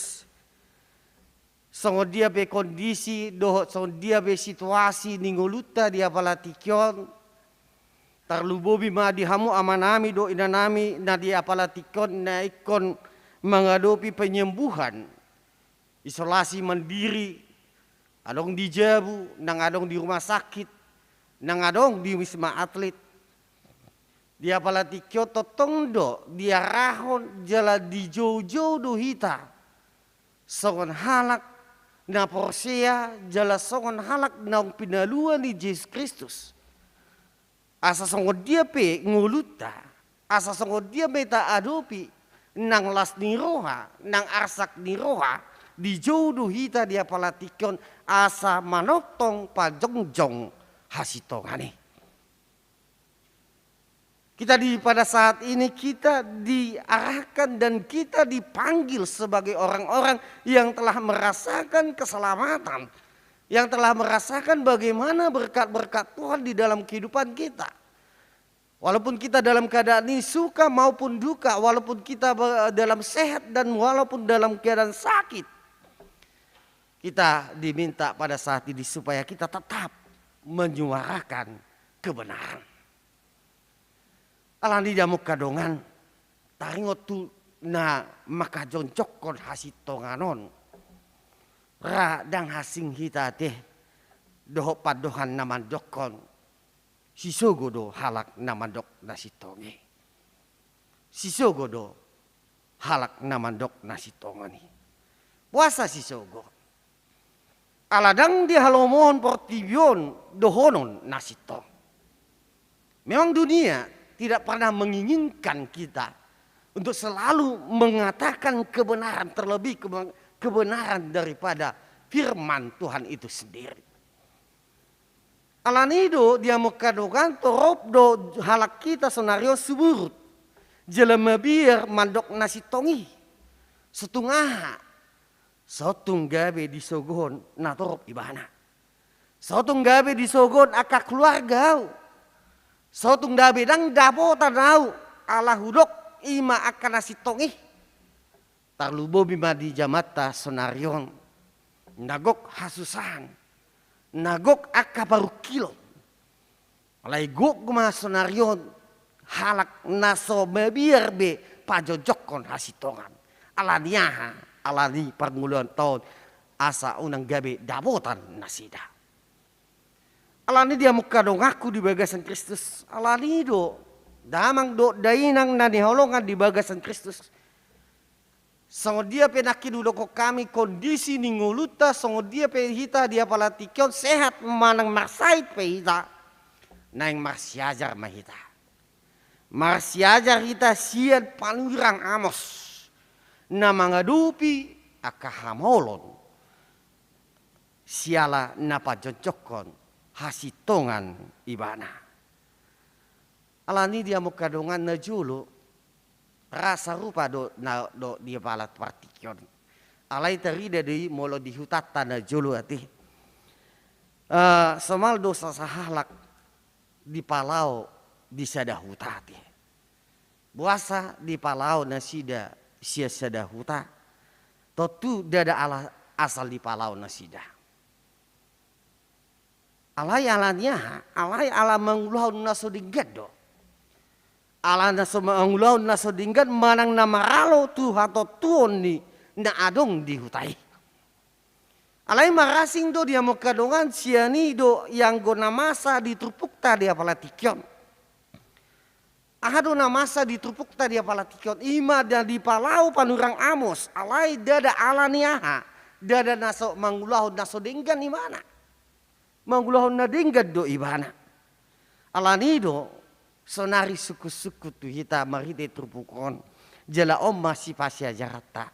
Songo dia be kondisi doho songo dia be situasi ningoluta dia palatikion. Tarlubobi ma dihamu amanami do inanami na dia palatikion na ikon menghadapi penyembuhan. Isolasi mandiri. Adong di Jabu, nang adong di rumah sakit, nang adong di Wisma Atlet. Dia palatikyo totondo dia rahon jala di jojo do hita songon halak na porsea jala songon halak na pinaluan ni Yesus Kristus asa songon dia pe nguluta asa songon dia meta adopi nang las ni roha nang arsak ni roha di jodo hita dia palatikyon asa manotong pajongjong hasitongane. Kita pada saat ini kita diarahkan dan kita dipanggil sebagai orang-orang yang telah merasakan keselamatan. Yang telah merasakan bagaimana berkat-berkat Tuhan di dalam kehidupan kita. Walaupun kita dalam keadaan ini suka maupun duka, walaupun kita dalam sehat dan walaupun dalam keadaan sakit, kita diminta pada saat ini supaya kita tetap menyuarakan kebenaran. Alani jamu kadongan taringot tu na maka joncokon hasitonganon ra dang hasing kita teh doho padohan namandokon sisogodo halak namandok nasitonge. Sisogodo halak namandok nasitongani. Puasa sisogo. Aladang di halomohon portibion dohonon nasitong. Memang dunia tidak pernah menginginkan kita untuk selalu mengatakan kebenaran, terlebih kebenaran daripada firman Tuhan itu sendiri. Alanido dia mekadogan torop do halak kita senario suburut jelema biar mandok nasi tongi setungah sotung gabe disogon na torop ibana sotung gabe disogon aka keluarga sotung gabe dang dapo tanau ala hudok ima aka nasi tongi tarlubo bima di jamata sonarion nagok hasusan nagok aka baru kilo. Alai gok kuma sonarion halak naso mebiar be pajojokon hasitongan. Alaniaha alani permulaan tahun asa unang gabe dabotan nasida. Alani dia muka dong aku di bagasan Kristus. Alani do damang do dainang nani holongan di bagasan Kristus. Songo dia penakin udah kok kami kondisi ningoluta songo dia pehita dia palatikion sehat manang marsait pehita naing marsiajar mahita marsiajar hita sian panurang amos na mangadupi akahamolon siala napa jojokon hasitongan ibana alani dia mukadongan na julu rasa rupa do dia balat partikion. Alai terida di molo di hutata na julu ati. Semal dosa sahalak di palau di sada hutati. Buasa di palau na sida sia sada huta. Totu dada ala asal di palau na sida. Alai alanya, alai ala mengulau naso digado. Ala na sumaangulaw na sodinggan manang namaralo tu hato tuon ni na adong di hutai. Alay marasing do dia mukadongan siani do yang go namasa di trupukta dia palatikyon. Ahado namasa di trupukta dia palatikyon. Ima dan di palau panurang amos. Alay dada alaniaha. Dada naso mangulaw na sodinggan imana. Mangulaw na dinggan do ibana. Alanido sonari suku-suku tu hita marite trupukon jala om masih pasya jarata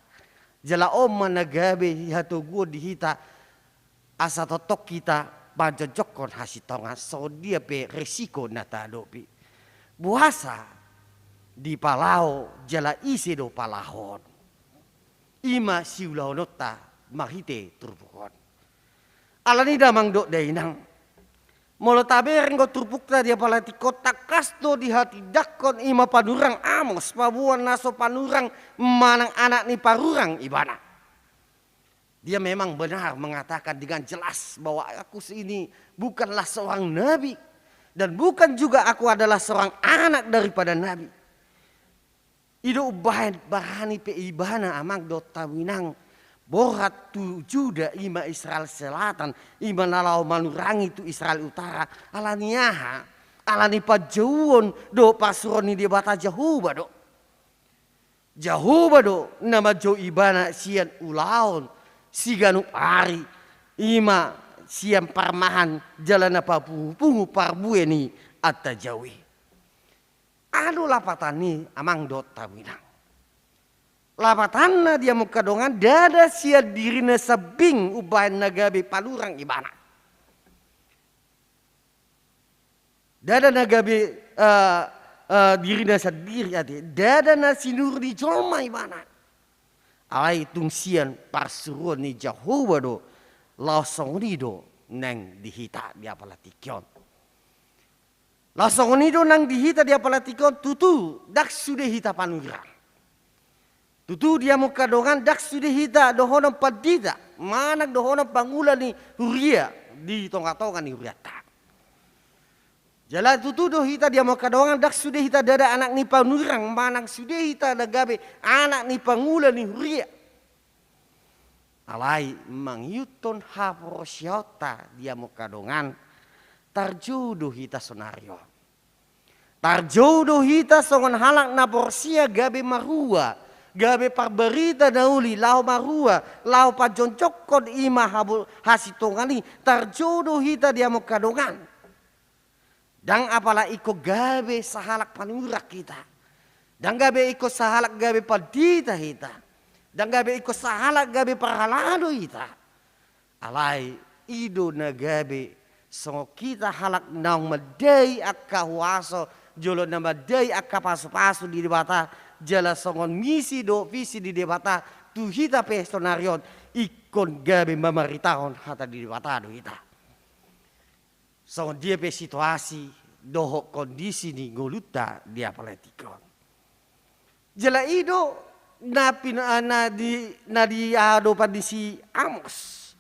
jala om managabe hato gua di hita asa totok kita bajojokon hasitonga so dia pe resiko nata dopi buasa di palau jala isi do palahon ima siulau nota marite trupukon alani damang do dainang molo taber ngo turpukta dia palati kota kasto di hati dakon ima panurang amos pabuan naso panurang manang anak ni parurang ibana. Dia memang benar mengatakan dengan jelas bahwa aku ini bukanlah seorang nabi dan bukan juga aku adalah seorang anak daripada nabi. Ido ubahan bahani pe ibana amang do tawinang borat tu juda ima Israel selatan ima nalau manurangi tu Israel utara alaniaha alani pajauon do pasuroni di bata jahuba do nama jo ibana sian ulaon siganu ari ima sian parmahan jalan apa pungu parbueni atta jawi adu lapatani amang do tawinang lapatana dia muka dongan dada sia dirina sabing ubahan nagabe palurang ibana. Dada nagabe dirina sadiri ade. Dada na sinur di jolma ibana. Alai tungsian parsuruan ni Jahowa do laosong do neng dihita dia palatikyon. Lasong nido nang dihita dia palatikon tutu dak sudah hita panurang. Tutu dia mo kadongan dak sudah hita dohonon padita. Manak dohonon pangula ni huria di tonga-tonga ni huria tak. Jala tutu do hita dia mo kadongan dak sudah hita dada anak ni panurang. Manak sudah hita dagabe anak ni pangula ni huria. Alai mangyuton haprosyota dia mo kadongan tarjodoh hita sonario. Tarjodoh hita songon halak na porsia gabe marua. Gabe parberita nauli lau marua. Lau pajoncokon ima hasitongani. Tarjodoh hita dia mo kadongan. Dan apalah iko gabe sahalak panurak kita. Dan gabe iko sahalak gabe padita hita. Dan gabe iko sahalak gabe parhalado hita. Alai ido na gabe songo kita halak naung madai akka huaso jolo na madai akka pasu-pasu di debata jala songon misi do visi di debata tu hita pestonarion ikon gabe mamaritahon hata di debata do hita. Songo dia pe situasi doho kondisi ni ngoluta dia politikon. Jala ido na di ado padisi Amos.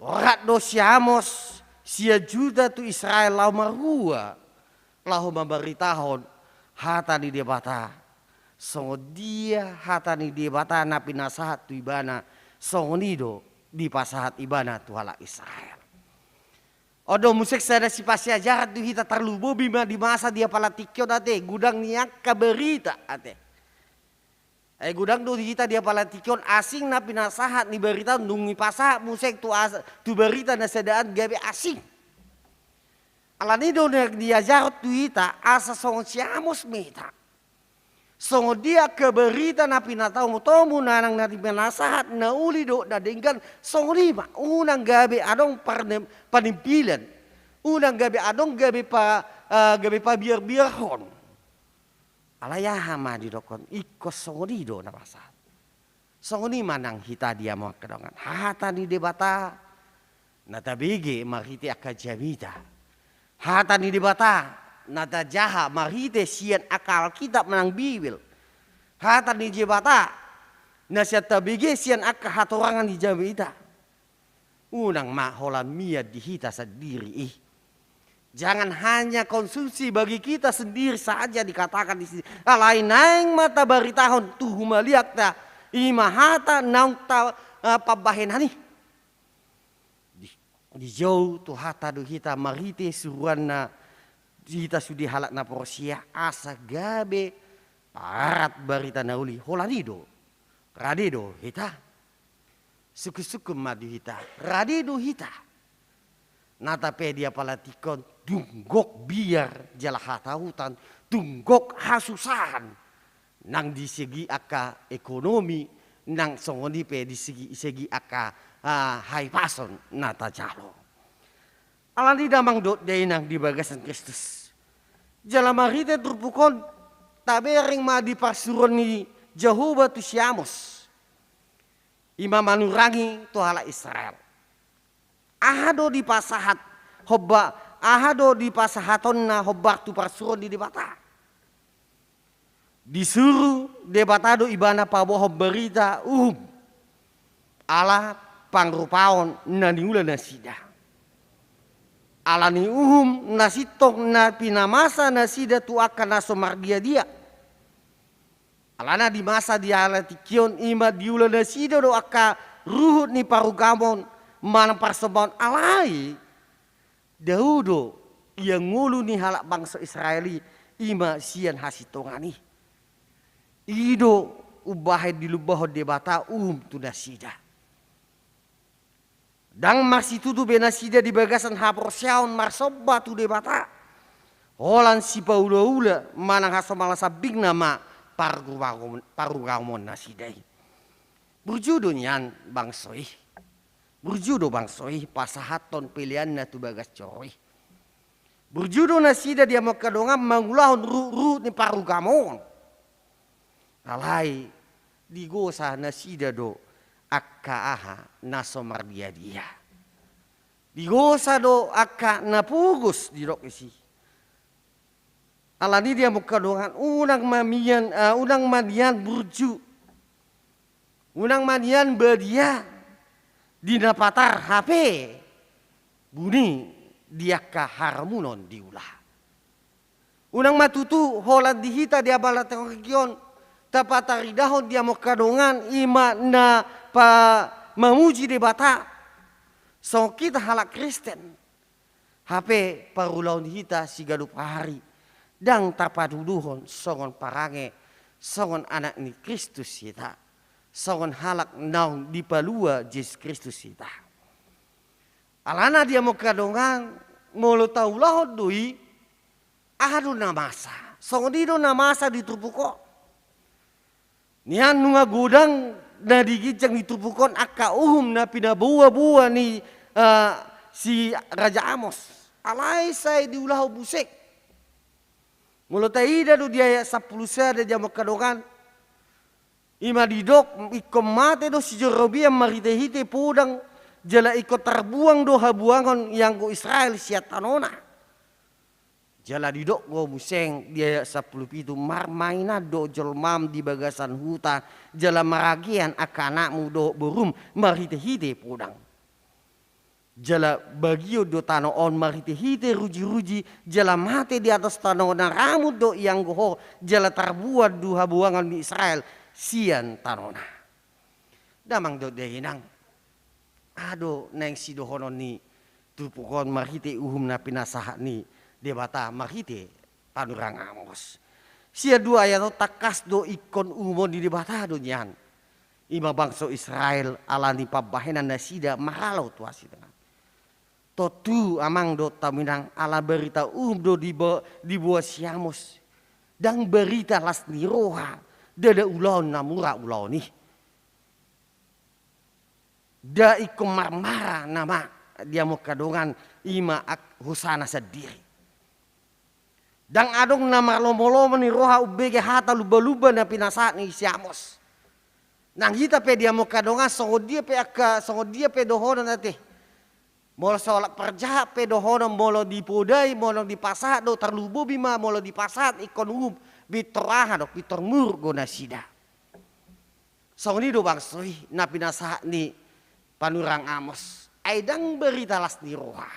Borat do si Amos sia juda tu Israel lau marua lau memberitahon hata di debata songo dia hata di debata na pinasahat tu ibana songo nido di pasahat ibana tu hala Israel. Odo musik sada si pasi ajarat tu hita tarlubo bima di masa dia palatikyo ate gudang niak kaberita ate. Gudang do hita dia palatikyon asing na pinasahat ni berita nungi pasahat musik tu berita na sedaan gabe asing. Alani do dia jarot tu hita asa songo si Amos meta. Songo dia ke berita na pinatau motomu nanang na pinasahat na uli do na denggan songo lima unang gabe adong panimpilan. Unang gabe adong gabe pa biar-biarhon. Alaya hama di dokon ikos songonido na pasat. Songoni manang hita dia mo kedongan. Hata ni debata nata bege marite akajamita. Hata ni debata nata jaha marite sian akal kitab menang bibil. Hata ni debata nasiat tabege sian akal hatorangan di jamita. Unang maholan mia di hita sendiri Jangan hanya konsumsi bagi kita sendiri saja dikatakan di sini. Lain naing mata baritahon tuh maliak ta imahata naung ta pabahenani. Di jauh tu hata do kita marite suruanna kita sudi halak na porsia asa gabe parat barita nauli holanido. Radido hita. Suku-suku madu hita. Radido hita. Natape dia palatikon tunggok biar jalahata hutan, tunggok hasusahan. Nang di segi aka ekonomi, nang songonipe di segi aka hai pason nata jalo. Alani damang dot day nang di bagasan Kristus. Jalamarite turpukon tabering ma di pasuron ni Jehovah tu si Amos. Ima manurangi tu hala Israel. Ahado di pasahat hobba ahado di pasahaton na hobba tu pasuron di debata. Disuruh debatado ibana paboh berita ala pangrupaon na niula nasida. Ala ni nasitong na pinamasa nasida tu akan nasomar dia. Alana di masa dia alatikion ima diula nasida do aka ruhut ni parugamon manang parsobon alai. Daudo yang ngulu ni halak bangsa Israeli ima sian hasitongani. Ido ubahe di lubah debata tu nasida. Dang masih tutu benasida di bagasan haporsiaon marsoba tu debata. Holan si paula-ula manang hasomala sabing nama parugamon nasidai. Berjudo nyan bangsoi. Berjudo bangsoi pasahaton pilihan na tu bagas coroi. Berjudo nasida dia mau kadongan mangulahon ru ni parugamon. Alai digosa nasida do akka aha nasomar dia. Digosa do akka napugus di rok isi. Alani dia muka dongan unang madian burju. Unang madian bedia dina patar HP. Buni dia harmunon diulah. Unang matutu holat dihita dia balat region. Tapatari dahon dia muka dongan ima na pa memuji di bata. So kita halak Kristen. HP parulaun hita si gadup hari. Dang tapaduduhon songon parange. Songon anak ni Kristus hita. Songon halak naung di palua Yesus Kristus hita. Alana dia mau kadongan. Molo tau lahot doi. Ahadu namasa. Songon dido namasa ditupuko. Nian nunga gudang na digijang ditupukon akka na pinabuwa-buwa ni si Raja Amos. Alay say diulah busek. Mula taida do dia 10 sada jam kadongan. Ima didok ikom mate do si Jerobiam marite-hite podang jala ikut terbuang do habuangon yang go Israel siat tanona. Jala didok go museng dia 10 pitu marmaina do jelmam di bagasan huta jala maragian akanakmu do berum marite-hite podang. Jala bagio do tanoon marite-hite ruji-ruji jala mate di atas tanoon na ramut do yang goho jala terbuat do habuangon di Israel sian tanona. Damang do dehinang. Ado neng si dohonon ni tupukon marite na pinasaha ni debata marite panurang Amos. Sia dua ayat takas do ikon umon di debata do nyan. Ima bangsa Israel alani pabahenan nasida mahalau tuasi tengah. Totu amang do taminang ala berita do di buah siamos. Dan berita las niroha dada ulaun namura ulaun nih. Da ikom marmara nama dia mau kadongan ima husana sendiri. Dan adong nama lomo-lomo ni roha ubege hata luba-luba na pinasaat ni siamos. Nang hita pe dia mau kadongan songo dia pe dohonon ate. Molo solak perjahat pe dohonon molo dipodai molo dipasat do terlubo bima molo dipasat ikon bitroaha do bitormur go nasida. Songo ni do bangsoi na pinasaat ni panurang Amos. Aidang berita las ni roha.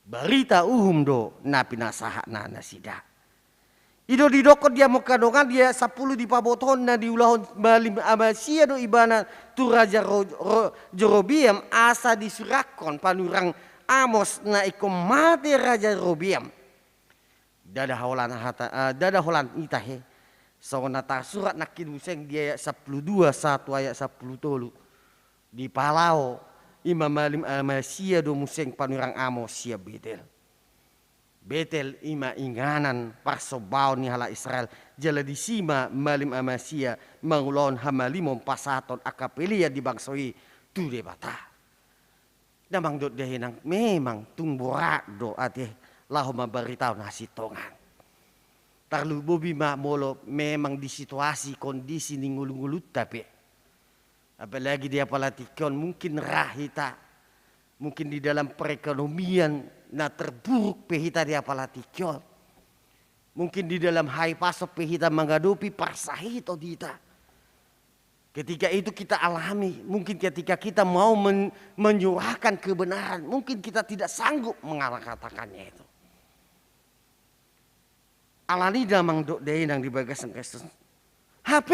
Berita do na pinasaha na nasida. Ido didokot dia mau kadongan dia 10 di paboton na diulahon balim amasia do ibana tu Raja Jerobiam asa disurakon panurang Amos na ikom mate Raja Jerobiam. Dada holan itahe. So nata surat nakin museng dia 12 1 ayat 10 di Palau. Imam malim amasia do museng panurang Amos sia Betel. Betel ima inganan parsobao ni hala Israel. Jala disima malim amasia mangulon hamalimon pasaton akapelia di bangsoi tu debata. Damang do dehinang memang tungborak do ate lahu mabaritaw na sitongan. Tarlu bobi ma molo memang di situasi kondisi ni ngulung-ngulut tapi. Apalagi dia palatikon mungkin rahita. Mungkin di dalam perekonomian na terburuk pehita dia palatikon. Mungkin di dalam hai pasok pehita menghadapi parsahito dita. Ketika itu kita alami. Mungkin ketika kita mau menyurahkan kebenaran. Mungkin kita tidak sanggup mengatakannya itu. Alani damang dok dehinang di bagasan Kristus. HP.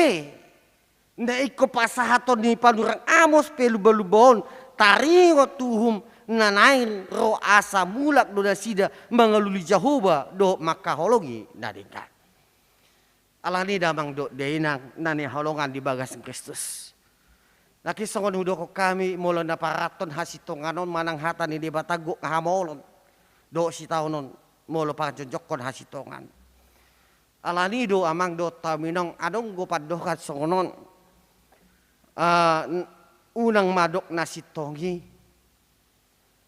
Na iko pasahaton ni panurang Amos pelubon taringo tuhum nanain ro asa mulak do nasida mangaluli Jehovah do makahologi nadingkan. Alani damang do deinang nani holongan di bagasan Kristus. Naki songon hudoko kami molo na paraton hasitonganon manang hata ni debatago ngahamolon do sitaunon molo pajonjokon hasitongan. Alani do amang do taminong adong go padokat songonon. Unang madok na sitongi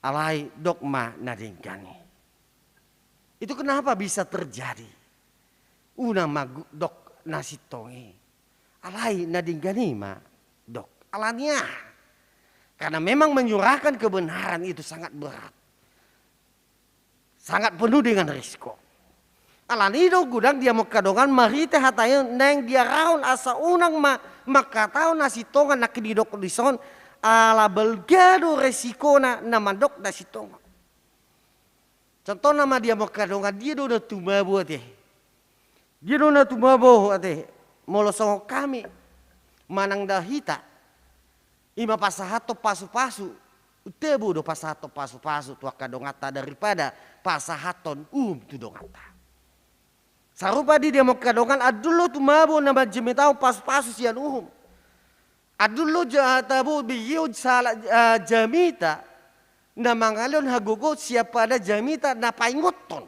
alay dokma nadingkani. Itu kenapa bisa terjadi? Unang madok na sitongi alay nadingkani ma dok alanya. Karena memang menyurahkan kebenaran itu sangat berat. Sangat penuh dengan risiko. Alanido gudang dia makadongan marite hatayon neng dia raun asa unang makatao na sitongan na kinidok dison ala belgado resikona na mandok na sitongan. Contoh nama dia makadongan dia do na tumabo ate. Dia do na tumabo ate. Molosong kami manang dahita ima pasahato pasu-pasu utebu do pasahato pasu-pasu tua kadongata daripada pasahaton tu dongata. Sarupa di dia kadongan adulo tumabo na majemetau pasu-pasu sian adulo jatabu biyud sala jamita na mangalon hagugot siapa ada jamita na paingoton.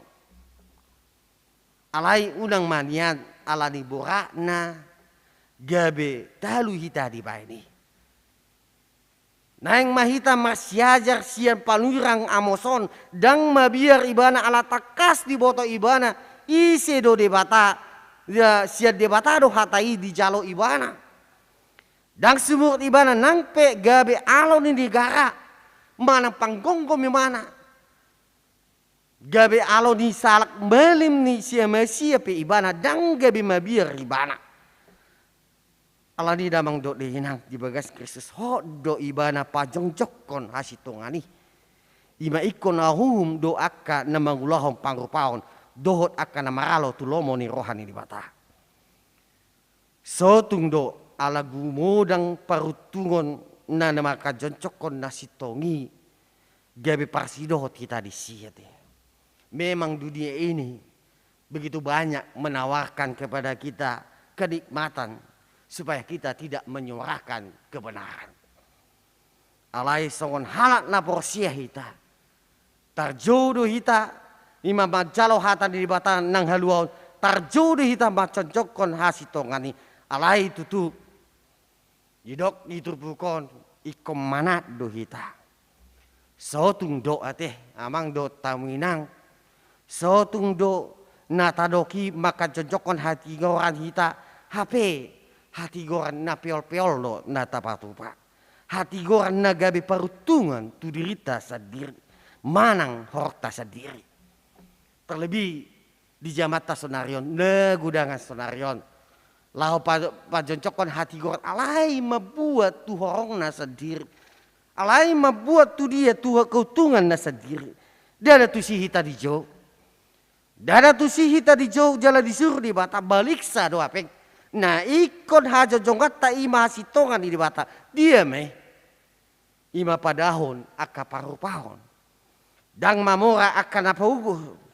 Alai unang manian alani borakna gabe talu hita di baini. Naeng mahita masyajar sian palurang amoson dang mabiar ibana ala takas di boto ibana ise do debata ya sian debata do hatai di jalo ibana. Dang sumur ibana nangpe gabe alon ni negara mana panggonggom mana. Gabe alon ni salak melim ni sia mesia pe ibana dang gabe mabiar ibana. Alani damang do dehinang di bagas Kristus ho do ibana pajong jokon hasitongani. Ima ikon ahum do akka namangulahom pangrupaon dohot akan namaralo tulomo ni rohani di bata. Sotung do ala gumodang parutungon na namaka joncokon nasitongi gabe parsidohot kita di siate. Memang dunia ini begitu banyak menawarkan kepada kita kenikmatan supaya kita tidak menyuarakan kebenaran. Alai songon halak na porsia hita. Tarjodo hita ima majalo hata di batan nang haluaon tarjodo hita maconjokon hasitongani alai tutu jidok ditupukon ikom manat do hita sotung do ate amang do taminang sotung do natadoki maka jonjokon hati goran hita hape hati goran na peol-peol do natapatupa hati goran na gabe parutungan tu dirita sadiri manang horta sadiri. Terlebih di jamata sonarion, gudangan sonarion. Lau pajoncokon hati goran alai membuat tu horongna sendiri. Alai membuat tu dia tu keutungan na sendiri. Dada tu si hita di jauh. Dada tu si hita di jauh jala disuruh di bata balik sa doa peng. Nah ikon haja jongkat ta ima sitongan di bata. Dia meh. Ima padahon aka parupahon. Dang mamora akan apa uguh.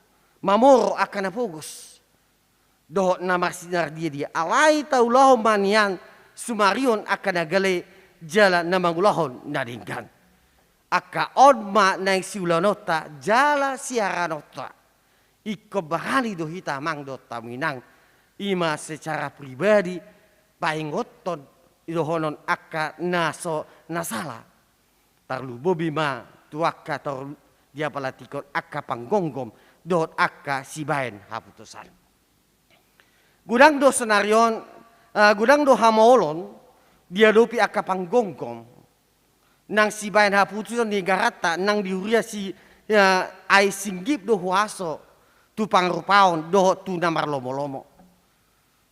Mamoro akan apogus. Dohot nama sinar dia alai taulahon manian sumarion akan agale jala namangulahon nadingkan. Aka odma naing siulanota jala siaranota. Iko bahani do hita mang do taminang. Ima secara pribadi paingoton idohonon aka naso nasala. Tarlu bobima tuaka tor dia palatikon aka panggonggom. Dot akka sibain haputusan. Gudang do senarion, gudang do hamolon, dia dopi akka panggonggom. Nang sibain haputusan di garata, nang diuria si ai singgip do huaso, tu pangrupaon do tu namar lomo-lomo.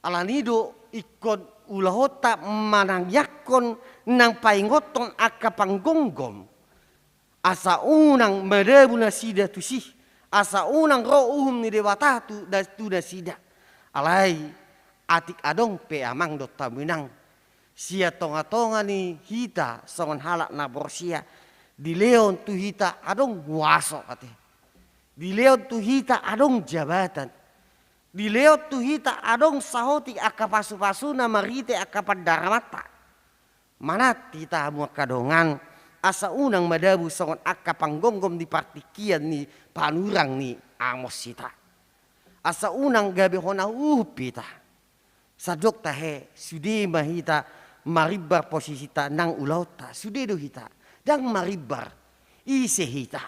Alanido ikon ulahota manang yakon nang paingoton akka panggonggom. Asa unang merebu na sida tu sih. Asa unang roh ni dewata tu da sida. Alai atik adong pe amang do taminang. Sia tonga-tonga ni hita songon halak na borsia. Di leon tu hita adong waso kate. Di leon tu hita adong jabatan. Di leon tu hita adong sahoti aka pasu-pasu na marite aka padaramata. Mana kita mua kadongan asa unang madabu songon aka panggonggom di partikian ni panurang ni amos sita. Asa unang gabe hona upita. Sadok tahe sudi mahita maribar posisi ta nang ulauta sudi do hita. Dang maribar ise hita.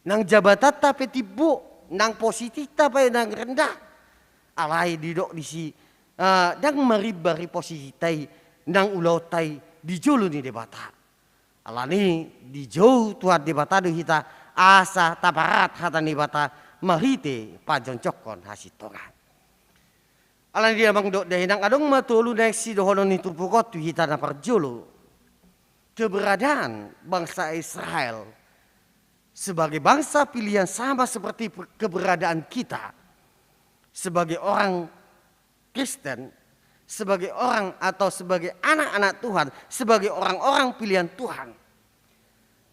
Nang jabatata petibu nang positita pa nang rendah. Alai didok di si dang maribar posisi tai nang ulautai di julu ni debata. Alani di jauh tuat di bata do hita asa taparat hata ni bata mahite pajoncokon hasitongan. Alang dia mang dok dahinang adong matulu neksi dohonon itu pukot tu hita na parjolo. Keberadaan bangsa Israel sebagai bangsa pilihan sama seperti keberadaan kita sebagai orang Kristen, sebagai orang atau sebagai anak-anak Tuhan, sebagai orang-orang pilihan Tuhan.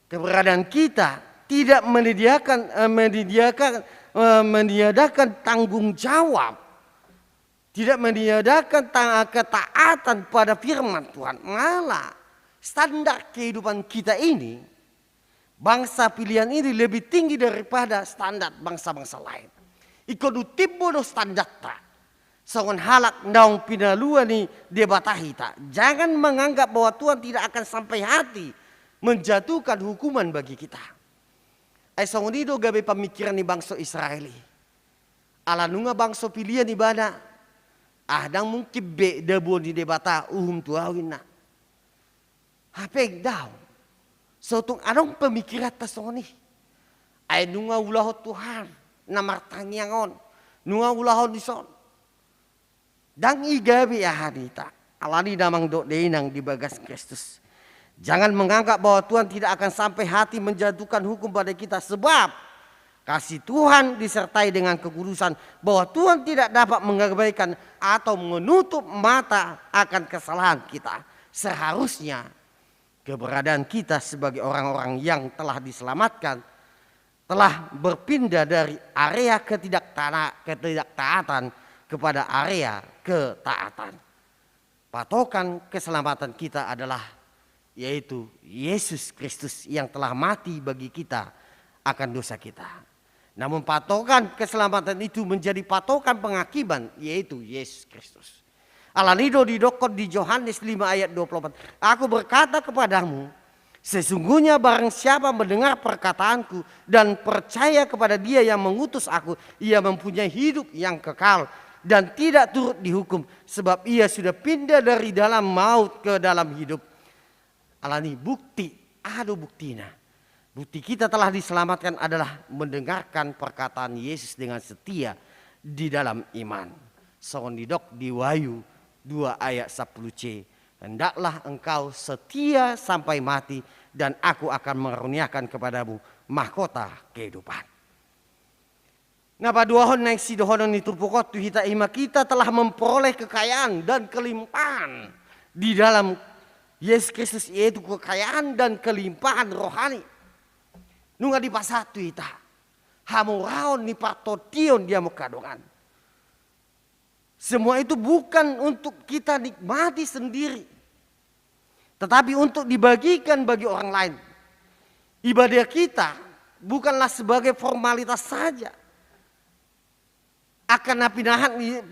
Keberadaan kita tidak meniadakan tanggung jawab, tidak meniadakan ketaatan pada firman Tuhan. Malah standar kehidupan kita ini, bangsa pilihan ini lebih tinggi daripada standar bangsa-bangsa lain. Ikut tipu do standar tak. Songon halak naung pinalua ni debatahi tak. Jangan menganggap bahwa Tuhan tidak akan sampai hati menjatuhkan hukuman bagi kita. Songon itu gabe pemikiran ni bangsa Israeli. Ala nunga bangsa pilihan ibadah. Ahdang mungkin be debu di debata tuawin na. Hapeng daw. So tung anong pemikiran ta soni. Ay nunga ulahot Tuhan namartangiangon. Nunga ulahot di son. Dang igabi ahanita. Alani damang dok deinang di bagas Kristus. Jangan menganggap bahwa Tuhan tidak akan sampai hati menjatuhkan hukum pada kita. Sebab kasih Tuhan disertai dengan kekudusan. Bahwa Tuhan tidak dapat mengabaikan atau menutup mata akan kesalahan kita. Seharusnya keberadaan kita sebagai orang-orang yang telah diselamatkan telah berpindah dari area ketidaktaatan kepada area ketaatan. Patokan keselamatan kita adalah yaitu Yesus Kristus yang telah mati bagi kita akan dosa kita. Namun patokan keselamatan itu menjadi patokan pengakiban yaitu Yesus Kristus. Alanido didokot di Yohanes 5 ayat 24. Aku berkata kepadamu, sesungguhnya barang siapa mendengar perkataanku dan percaya kepada Dia yang mengutus aku, ia mempunyai hidup yang kekal dan tidak turut dihukum, sebab ia sudah pindah dari dalam maut ke dalam hidup. Alani bukti, ada buktinya. Bukti kita telah diselamatkan adalah mendengarkan perkataan Yesus dengan setia di dalam iman. Songon didok di Wahyu 2 ayat 10c. Hendaklah engkau setia sampai mati dan aku akan mengaruniakan kepadamu mahkota kehidupan. Ngapa duahon naik si dohonon itu pokok tu hita ima kita telah memperoleh kekayaan dan kelimpahan di dalam Yesus Kristus, yaitu kekayaan dan kelimpahan rohani. Nunga di pasatu hita hamuraon ni partotion dia mukadongan. Semua itu bukan untuk kita nikmati sendiri, tetapi untuk dibagikan bagi orang lain. Ibadah kita bukanlah sebagai formalitas saja. Akan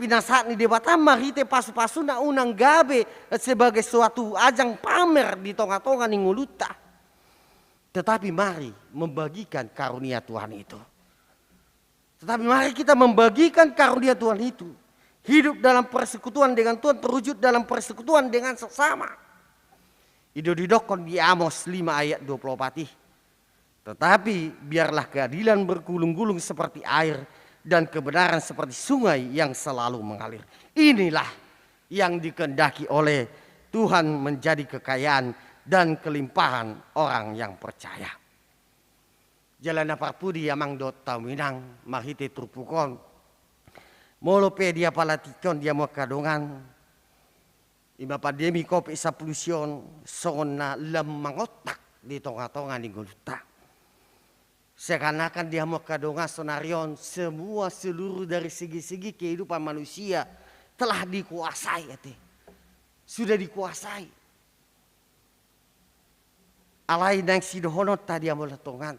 pinasaat ni debata marite pasu-pasu na unang gabe sebagai suatu ajang pamer di tonga-tonga ni nguluta. Tetapi mari membagikan karunia Tuhan itu. Tetapi mari kita membagikan karunia Tuhan itu. Hidup dalam persekutuan dengan Tuhan, terwujud dalam persekutuan dengan sesama. Itu didokon di Amos 5 ayat 24. Tetapi biarlah keadilan bergulung-gulung seperti air dan kebenaran seperti sungai yang selalu mengalir. Inilah yang dikehendaki oleh Tuhan menjadi kekayaan dan kelimpahan orang yang percaya. Jalan parpudi amang dot taminang mahite turpukon. Molope dia palatikon dia mo kadongan. Ima pandemi kopi sa polusion songon na lemangotak di tonga-tonga ni guluta. Seakan-akan dia mau kadongan sonarion semua seluruh dari segi-segi kehidupan manusia telah dikuasai. Sudah dikuasai. Alai nang sidohonot tadi yang meletongan.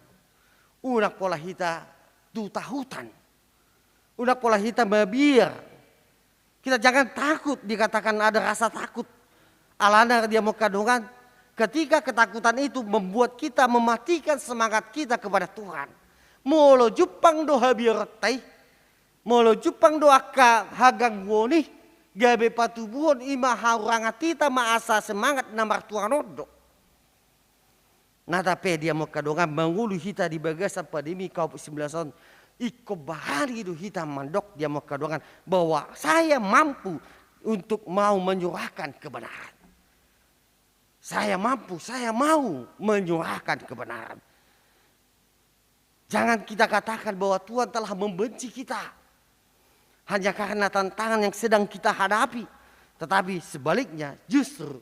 Unak pola hita tahutan. Unak pola hita mabir. Kita jangan takut dikatakan ada rasa takut. Alana dia mau kadongan. Ketika ketakutan itu membuat kita mematikan semangat kita kepada Tuhan. Molo jupang do habiratai. Molo jupang do akka hagang woni. Gabe patubuhon ima haurangatita maasa semangat namar Tuhan odo. Natape dia mau kadongan mengulu hita di bagasan pandemi COVID-19. Iko bahari itu hitam mandok dia mau kedongan bahwa saya mampu untuk mau menyurahkan kebenaran. Saya mampu, saya mau menyurahkan kebenaran. Jangan kita katakan bahwa Tuhan telah membenci kita hanya karena tantangan yang sedang kita hadapi. Tetapi sebaliknya justru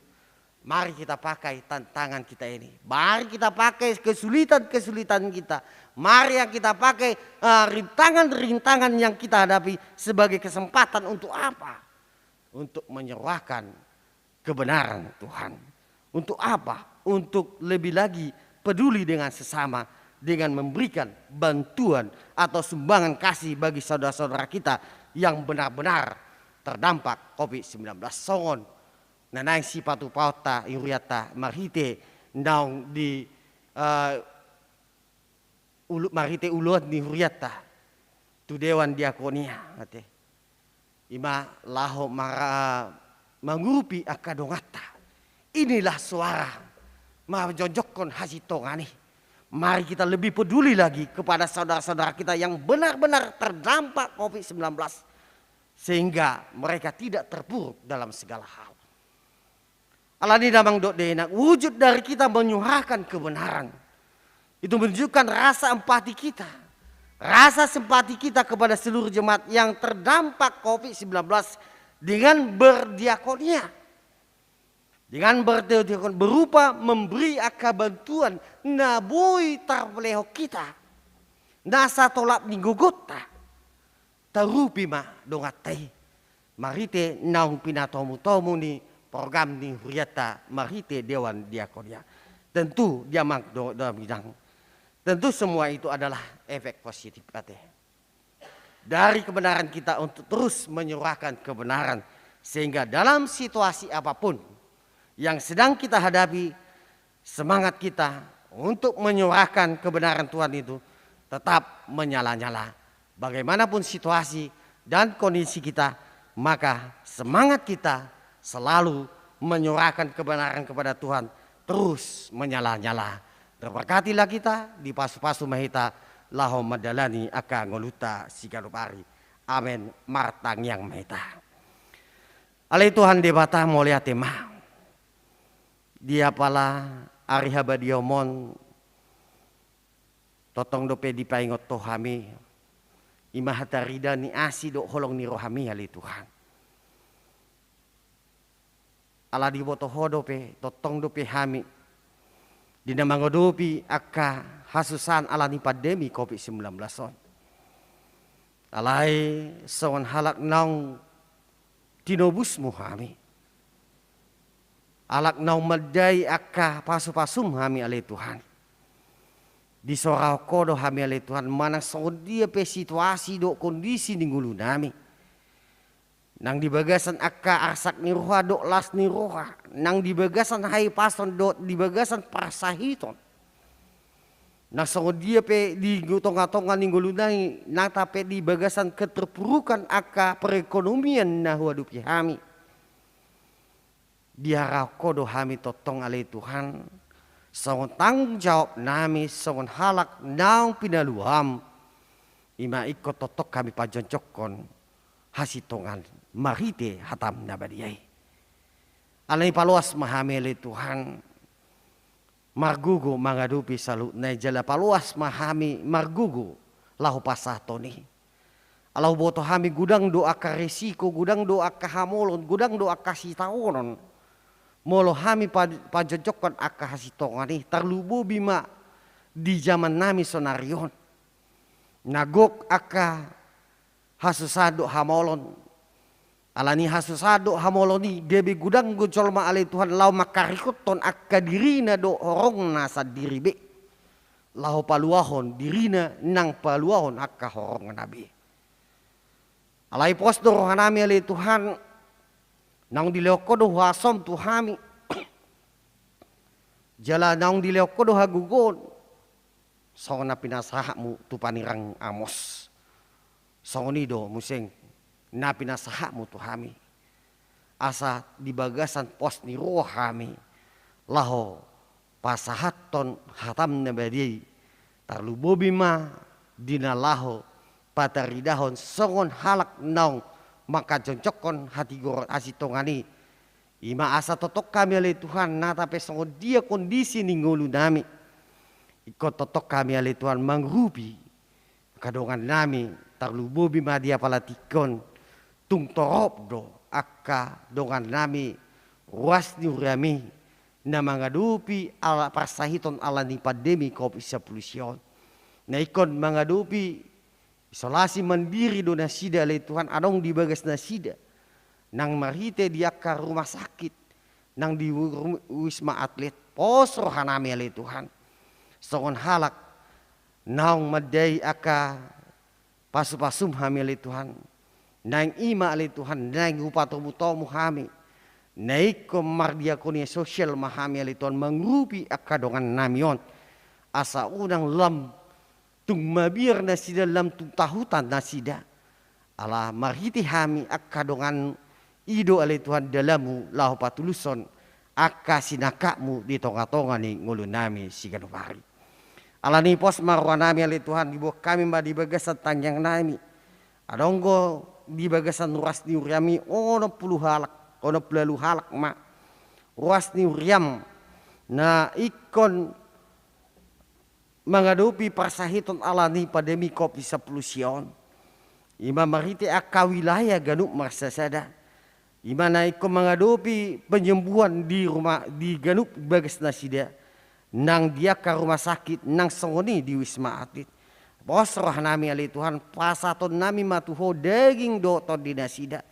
mari kita pakai tantangan kita ini. Mari kita pakai kesulitan-kesulitan kita. Mari yang kita pakai rintangan-rintangan yang kita hadapi sebagai kesempatan untuk apa? Untuk menyerahkan kebenaran Tuhan. Untuk apa? Untuk lebih lagi peduli dengan sesama. Dengan memberikan bantuan atau sumbangan kasih bagi saudara-saudara kita yang benar-benar terdampak COVID-19. Songon nanang sipatu pauta yuriata marhite naung di marhite ulot ni huriata tu dewan diakonia ate ima laho mara mangurupi akadongata. Inilah suara majojokon hasitongani. Mari kita lebih peduli lagi kepada saudara-saudara kita yang benar-benar terdampak COVID-19. Sehingga mereka tidak terpuruk dalam segala hal. Alani damang dok denak wujud dari kita menyuarakan kebenaran. Itu menunjukkan rasa empati kita. Rasa simpati kita kepada seluruh jemaat yang terdampak COVID-19 dengan berdiakonia. Dengan berdiakon berupa memberi bantuan naboi tarpeleho kita. Nasa tolak ninggugota. Tarupi ma dongatai. Marite naung pinatomu-tomu ni program ni huriata marite dewan diakonia. Tentu dia mak dalam bidang. Tentu semua itu adalah efek positif kate. Dari kebenaran kita untuk terus menyuarakan kebenaran. Sehingga dalam situasi apapun yang sedang kita hadapi, semangat kita untuk menyuarakan kebenaran Tuhan itu tetap menyala-nyala. Bagaimanapun situasi dan kondisi kita, maka semangat kita selalu menyuarakan kebenaran kepada Tuhan terus menyala-nyala. Terberkatilah kita di pasu-pasu mahita laho madalani aka ngoluta sigarupari. Amin. Martang yang mahita. Alai Tuhan debata mulia tema. Dia pala ariha diomon totong dope di paingot tohami imahatarida ni asi do holong ni rohami hali Tuhan. Ala di boto hodope totong dope hami dinamangodopi akka hasusan ala ni pandemi COVID-19 on. Alai sawan halak naung tinobus muhami. Alak nau madai akka pasu-pasum hami alai Tuhan. Di sorau kodo hami alai Tuhan. Mana dia pe situasi do kondisi di ngulu nami. Nang di bagasan akka arsak ni roha do las ni roha. Nang di bagasan hai pason do di bagasan parasahiton. Nang dia pe di tonga-tonga ni ngulu nami. Nang tape di bagasan keterpurukan akka perekonomian na huadupi hami. Biara kodo hami totong alai Tuhan. Sawan tanggung jawab nami sawan halak naung pinaluam. Ima ikut totok kami pajoncokon hasitongan marite hatam nabadiai. Alai paluas mahami alai Tuhan. Margugu mangadupi salut na jala paluas mahami margugu lahu pasah toni. Alau boto hami gudang doa ka resiko, gudang doa ka hamolon, gudang doa ka sitaonon. Molo hami pajojokon akka hasitongani tarlubo bima di zaman nami sonarion. Nagok akka hasusado hamolon. Alani hasusado hamoloni debi gudang gocolma alai Tuhan lau makarikot ton akka dirina do horong nasa diribe. Lau paluahon dirina nang paluahon akka horong nabi. Alai pos do rohanami alai Tuhan. Naung dileokodo hasom tu hami. Jala naung dileokodo hagugon. Songon na pinasahakmu tu panirang Amos. Songon ido museng na pinasahakmu tu hami. Asa di bagasan pos ni roh hami. Laho pasahaton hatam nabadi. Tarlubo bima dina laho pataridahon songon halak naung maka joncokon hati gorot asitongani ima asa totok kami oleh Tuhan natape songon dia kondisi ninggolu nami ikut totok kami oleh Tuhan mangrupi kadongan nami tarlubobi madia palatikon tung torop do akka dongan nami ruas ni urami na mangadupi ala pasahiton ala ni pandemi COVID-19 na ikon mangadupi isolasi mandiri do nasida le Tuhan adong di bagas nasida nang marite dia ka rumah sakit nang di wisma atlet posro hanami le Tuhan songon halak naung madai aka pasu-pasum hami le Tuhan nang ima le Tuhan nang upatomu hami naik ko mardiakonia sosial mahami le Tuhan mangrupi aka dongan namion asa unang lam tung mabir nasida lam tung tahutan nasida ala marhiti hami akka dongan ido ale Tuhan dalamu lahu patuluson akka sinakakmu di tonga-tonga ni ngulu nami siganupari ala ni pos marwa nami ale Tuhan ibu kami ma di bagasan tangyang nami adonggo di bagasan ruas ni uriami ono puluh halak ma ruas ni uriam na ikon menghadapi persahiton alani pandemi COVID-19 ima marite akka wilayah ganuk marsasada ima naik menghadapi penyembuhan di rumah di ganuk bagas nasida nang dia ke rumah sakit nang songoni di wisma atlet posroh nami ali Tuhan pasaton nami matuho daging doktor di nasida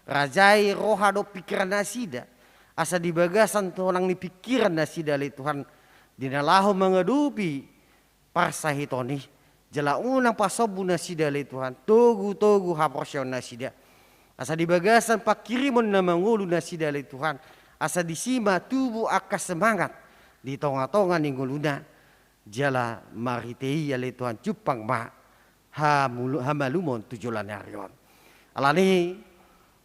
rajai roha do pikiran nasida asa di bagasan tonang ni pikiran nasida ali Tuhan dinalahu menghadapi parsahitoni jela unang pasobu nasida le Tuhan togu haposyon nasida asa di bagasan pakirimon na mangulu nasida le Tuhan asa disima tubuh akas semangat di tonga-tonga ningguluna jela maritei le Tuhan cupang ma hamalumon tujulan arion alani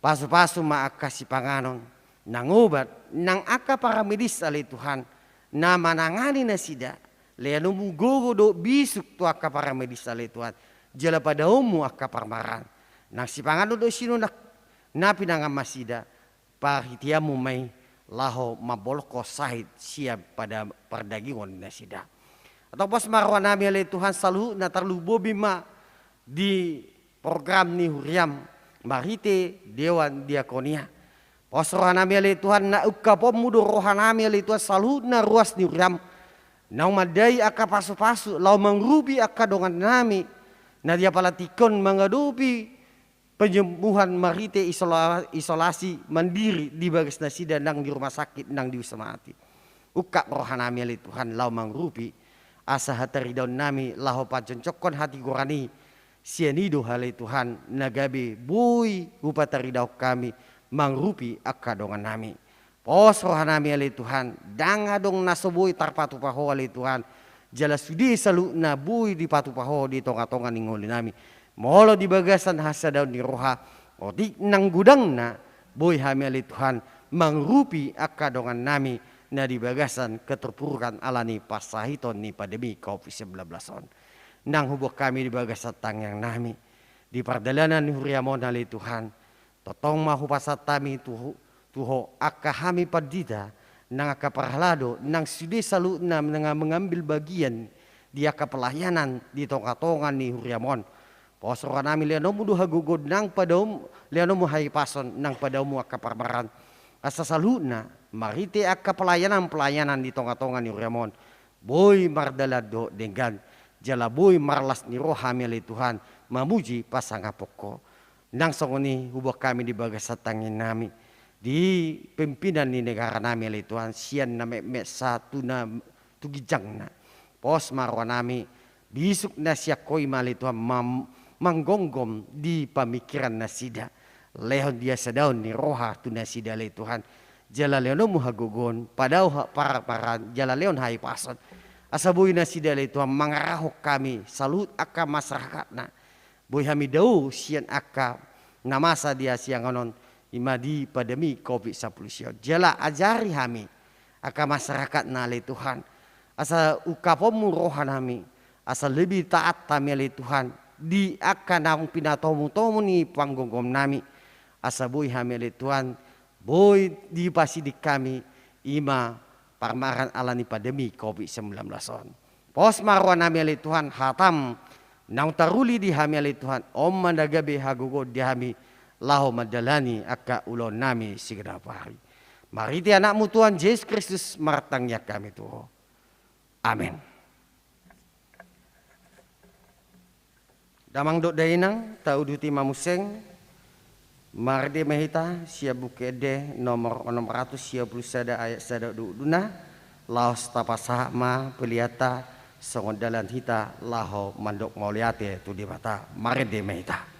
pasu-pasu ma akasi panganon nang obat nang aka para medis ale Tuhan na manangani nasida leano mugogo do bisuk tu akka para medis ale Tuhan jela pada umu akka parmaran nang sipangano do sino na pinanga masida pahitiamu mai laho mabolko sahid siap pada perdagingon nasida atau pas marwa nami ale Tuhan salu na tarlubobi ma di program ni huriam marite dewan diakonia pos rohanami ale Tuhan na ukapom mudo rohanami ale Tuhan salu na ruas ni huriam nau madai aka pasu-pasu lau mangrubi aka dongan nami na dia palatikon mengadupi penyembuhan marite isolasi mandiri di bagas nasida nang di rumah sakit nang di wisma atlet uka rohanami ali Tuhan lau mangrubi asa hatari daun nami lau pajoncokon hati gorani sianido hale Tuhan nagabe bui upatari daun kami mangrupi aka dongan nami pos rohanami ale Tuhan danga dong nasoboi tarpatu paho ale Tuhan jala sudi salu na bui di patu paho di tonga-tonga ningoli nami molo di bagasan hasa daun di roha otik nang gudang na bui hami ale Tuhan mangrupi akka dongan nami na di bagasan keterpurukan alani pasahiton ni pandemi COVID-19 nang hubuk kami di bagasan tangyang nami di pardalanan ni huriamon ale Tuhan totong mahupasat kami tuho akka hami padida nang akka parhalado nang sudi salu na mengambil bagian di akka pelayanan di tonga-tongan ni huriamon posro nami leanomu duha gugod nang padaum leanomu hai pason nang padaumu akka parbaran asa saluna marite akka pelayanan di tonga-tongan ni huriamon boy mardalado dengan jala boy marlas ni rohami le Tuhan mamuji pasanga poko nang songoni hubuk kami di bagasat tangin nami di pimpinan ni negara nami le Tuhan sian na me satu na tugijang na pos marwa nami bisuk na siya koi mali Tuhan manggonggom di pamikiran na sida lehon dia sadaun ni roha tu na sida le Tuhan jala leon muhagogon padau para jala leon hai pason asaboy na sida le Tuhan mangarahok kami salut akka masyarakat na boy hami dau sian akka namasa dia siang onon imadi pandemi COVID-19 jala ajari hami aka masyarakat na le Tuhan asa ukapomu rohan hami asa lebih taat kami le Tuhan di akan ang pinatomo-tomo ni panggogom nami asa boy hamili Tuhan boy di pasidik kami ima parmaran ala ni pandemi COVID-19 on. Pos marwan hamili Tuhan hatam nang taruli di hamili Tuhan om mandagabi hagugo di hami laho madalani aka ulon nami sigedap hari. Mariti anakmu Tuhan Yesus Kristus martangnya kami Tuhan. Amin. Damang dok dainang tau duti mamuseng mardi mehita sia bukede nomor 600 sia sada ayat sada duna laos tapasah ma peliata songodalan hita laho mandok mauliate tu di mata mardi mehita.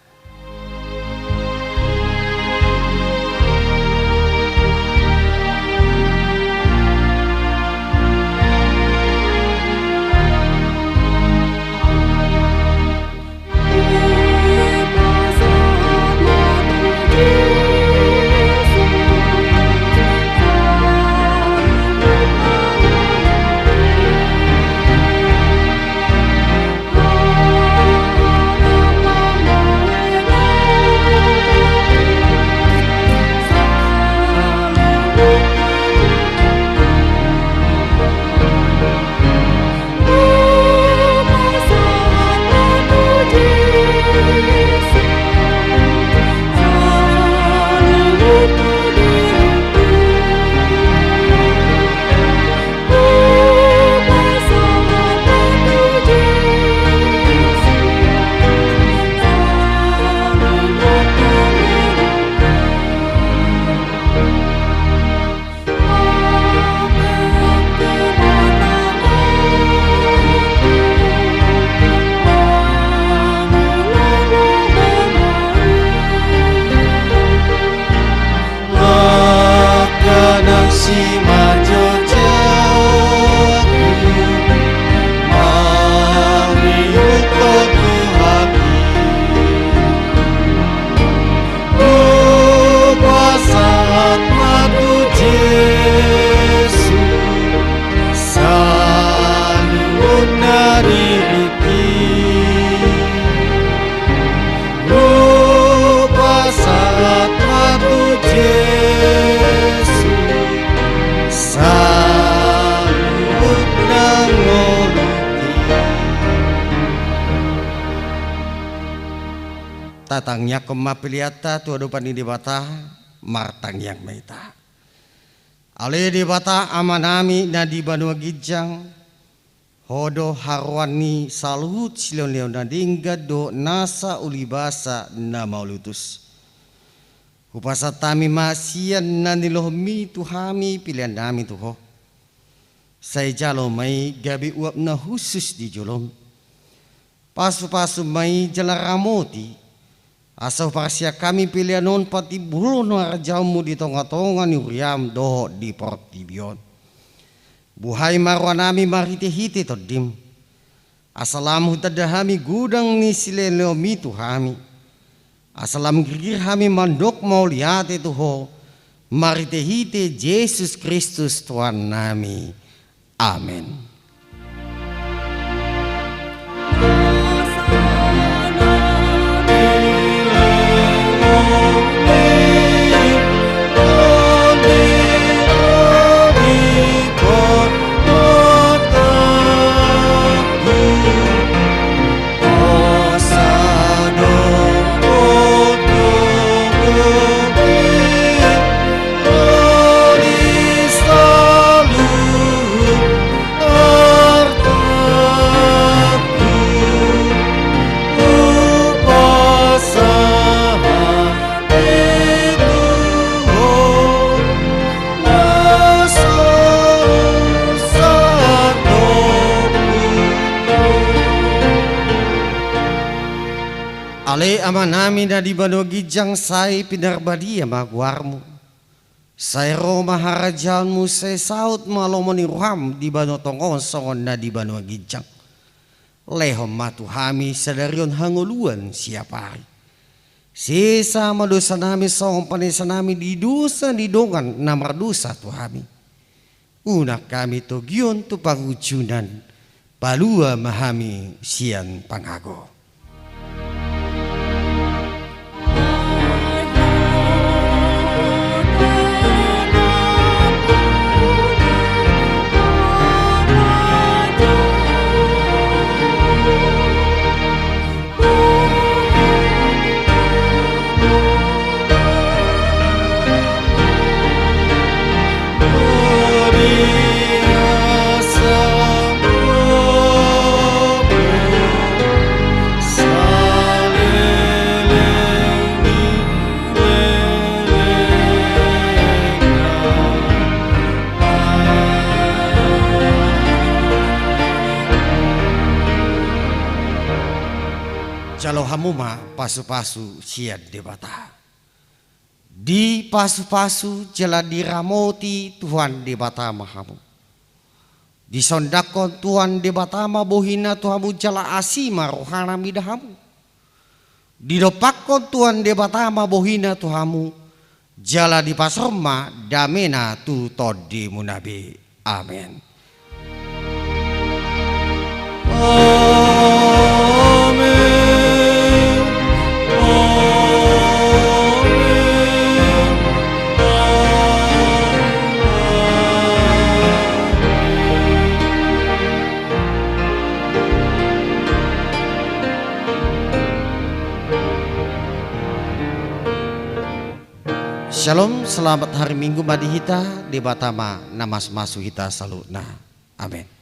Tatangnya kemapiliata tu adupan di bata martang yang meita. Ale di bata amanami nadi banua gijang hodo harwani salut silon leon nadingga do nasa ulibasa na maulutus. Upasa tami masian nanilohmi tuhami pilihan nami tuho. Saya jalo mai gabi uap na khusus di jolom. Pasu-pasu mai jalaramoti. Asal pasia kami pilihan non pati bulu no arjamu di tonga-tonga ni uriam doho di portibion. Buhai marwanami marite hite todim. Asalamu tadahami gudang ni sileleo mitu hami. Asalam gigir hami mandok mau lihat itu ho. Marite hite Yesus Kristus Tuhan nami. Amin. Ale amanami na di bano gijang say pinarbadi amaguarmu. Say Roma harajanmu say saut malomoni ruham di bano tongon songon na di bano gijang. Lehom matuhami sadarion hanguluan siapari. Sisa madosa nami songon panesa nami di dosa di dongan na mardosa tuhami. Una kami to gion to pangujunan palua mahami sian pangago. jalo hamuma pasu-pasu siad debata. Di pasu-pasu jala diramoti Tuhan debata mahamu. Disondakon Tuhan debatama bohina Tuhamu jala asima rohana midahamu. Didopakon Tuhan debatama bohina Tuhamu jala di pasroma damena tu todi munabi. Amin. Shalom, selamat hari Minggu Madihita di Batama namas masu hita salutna. Amin.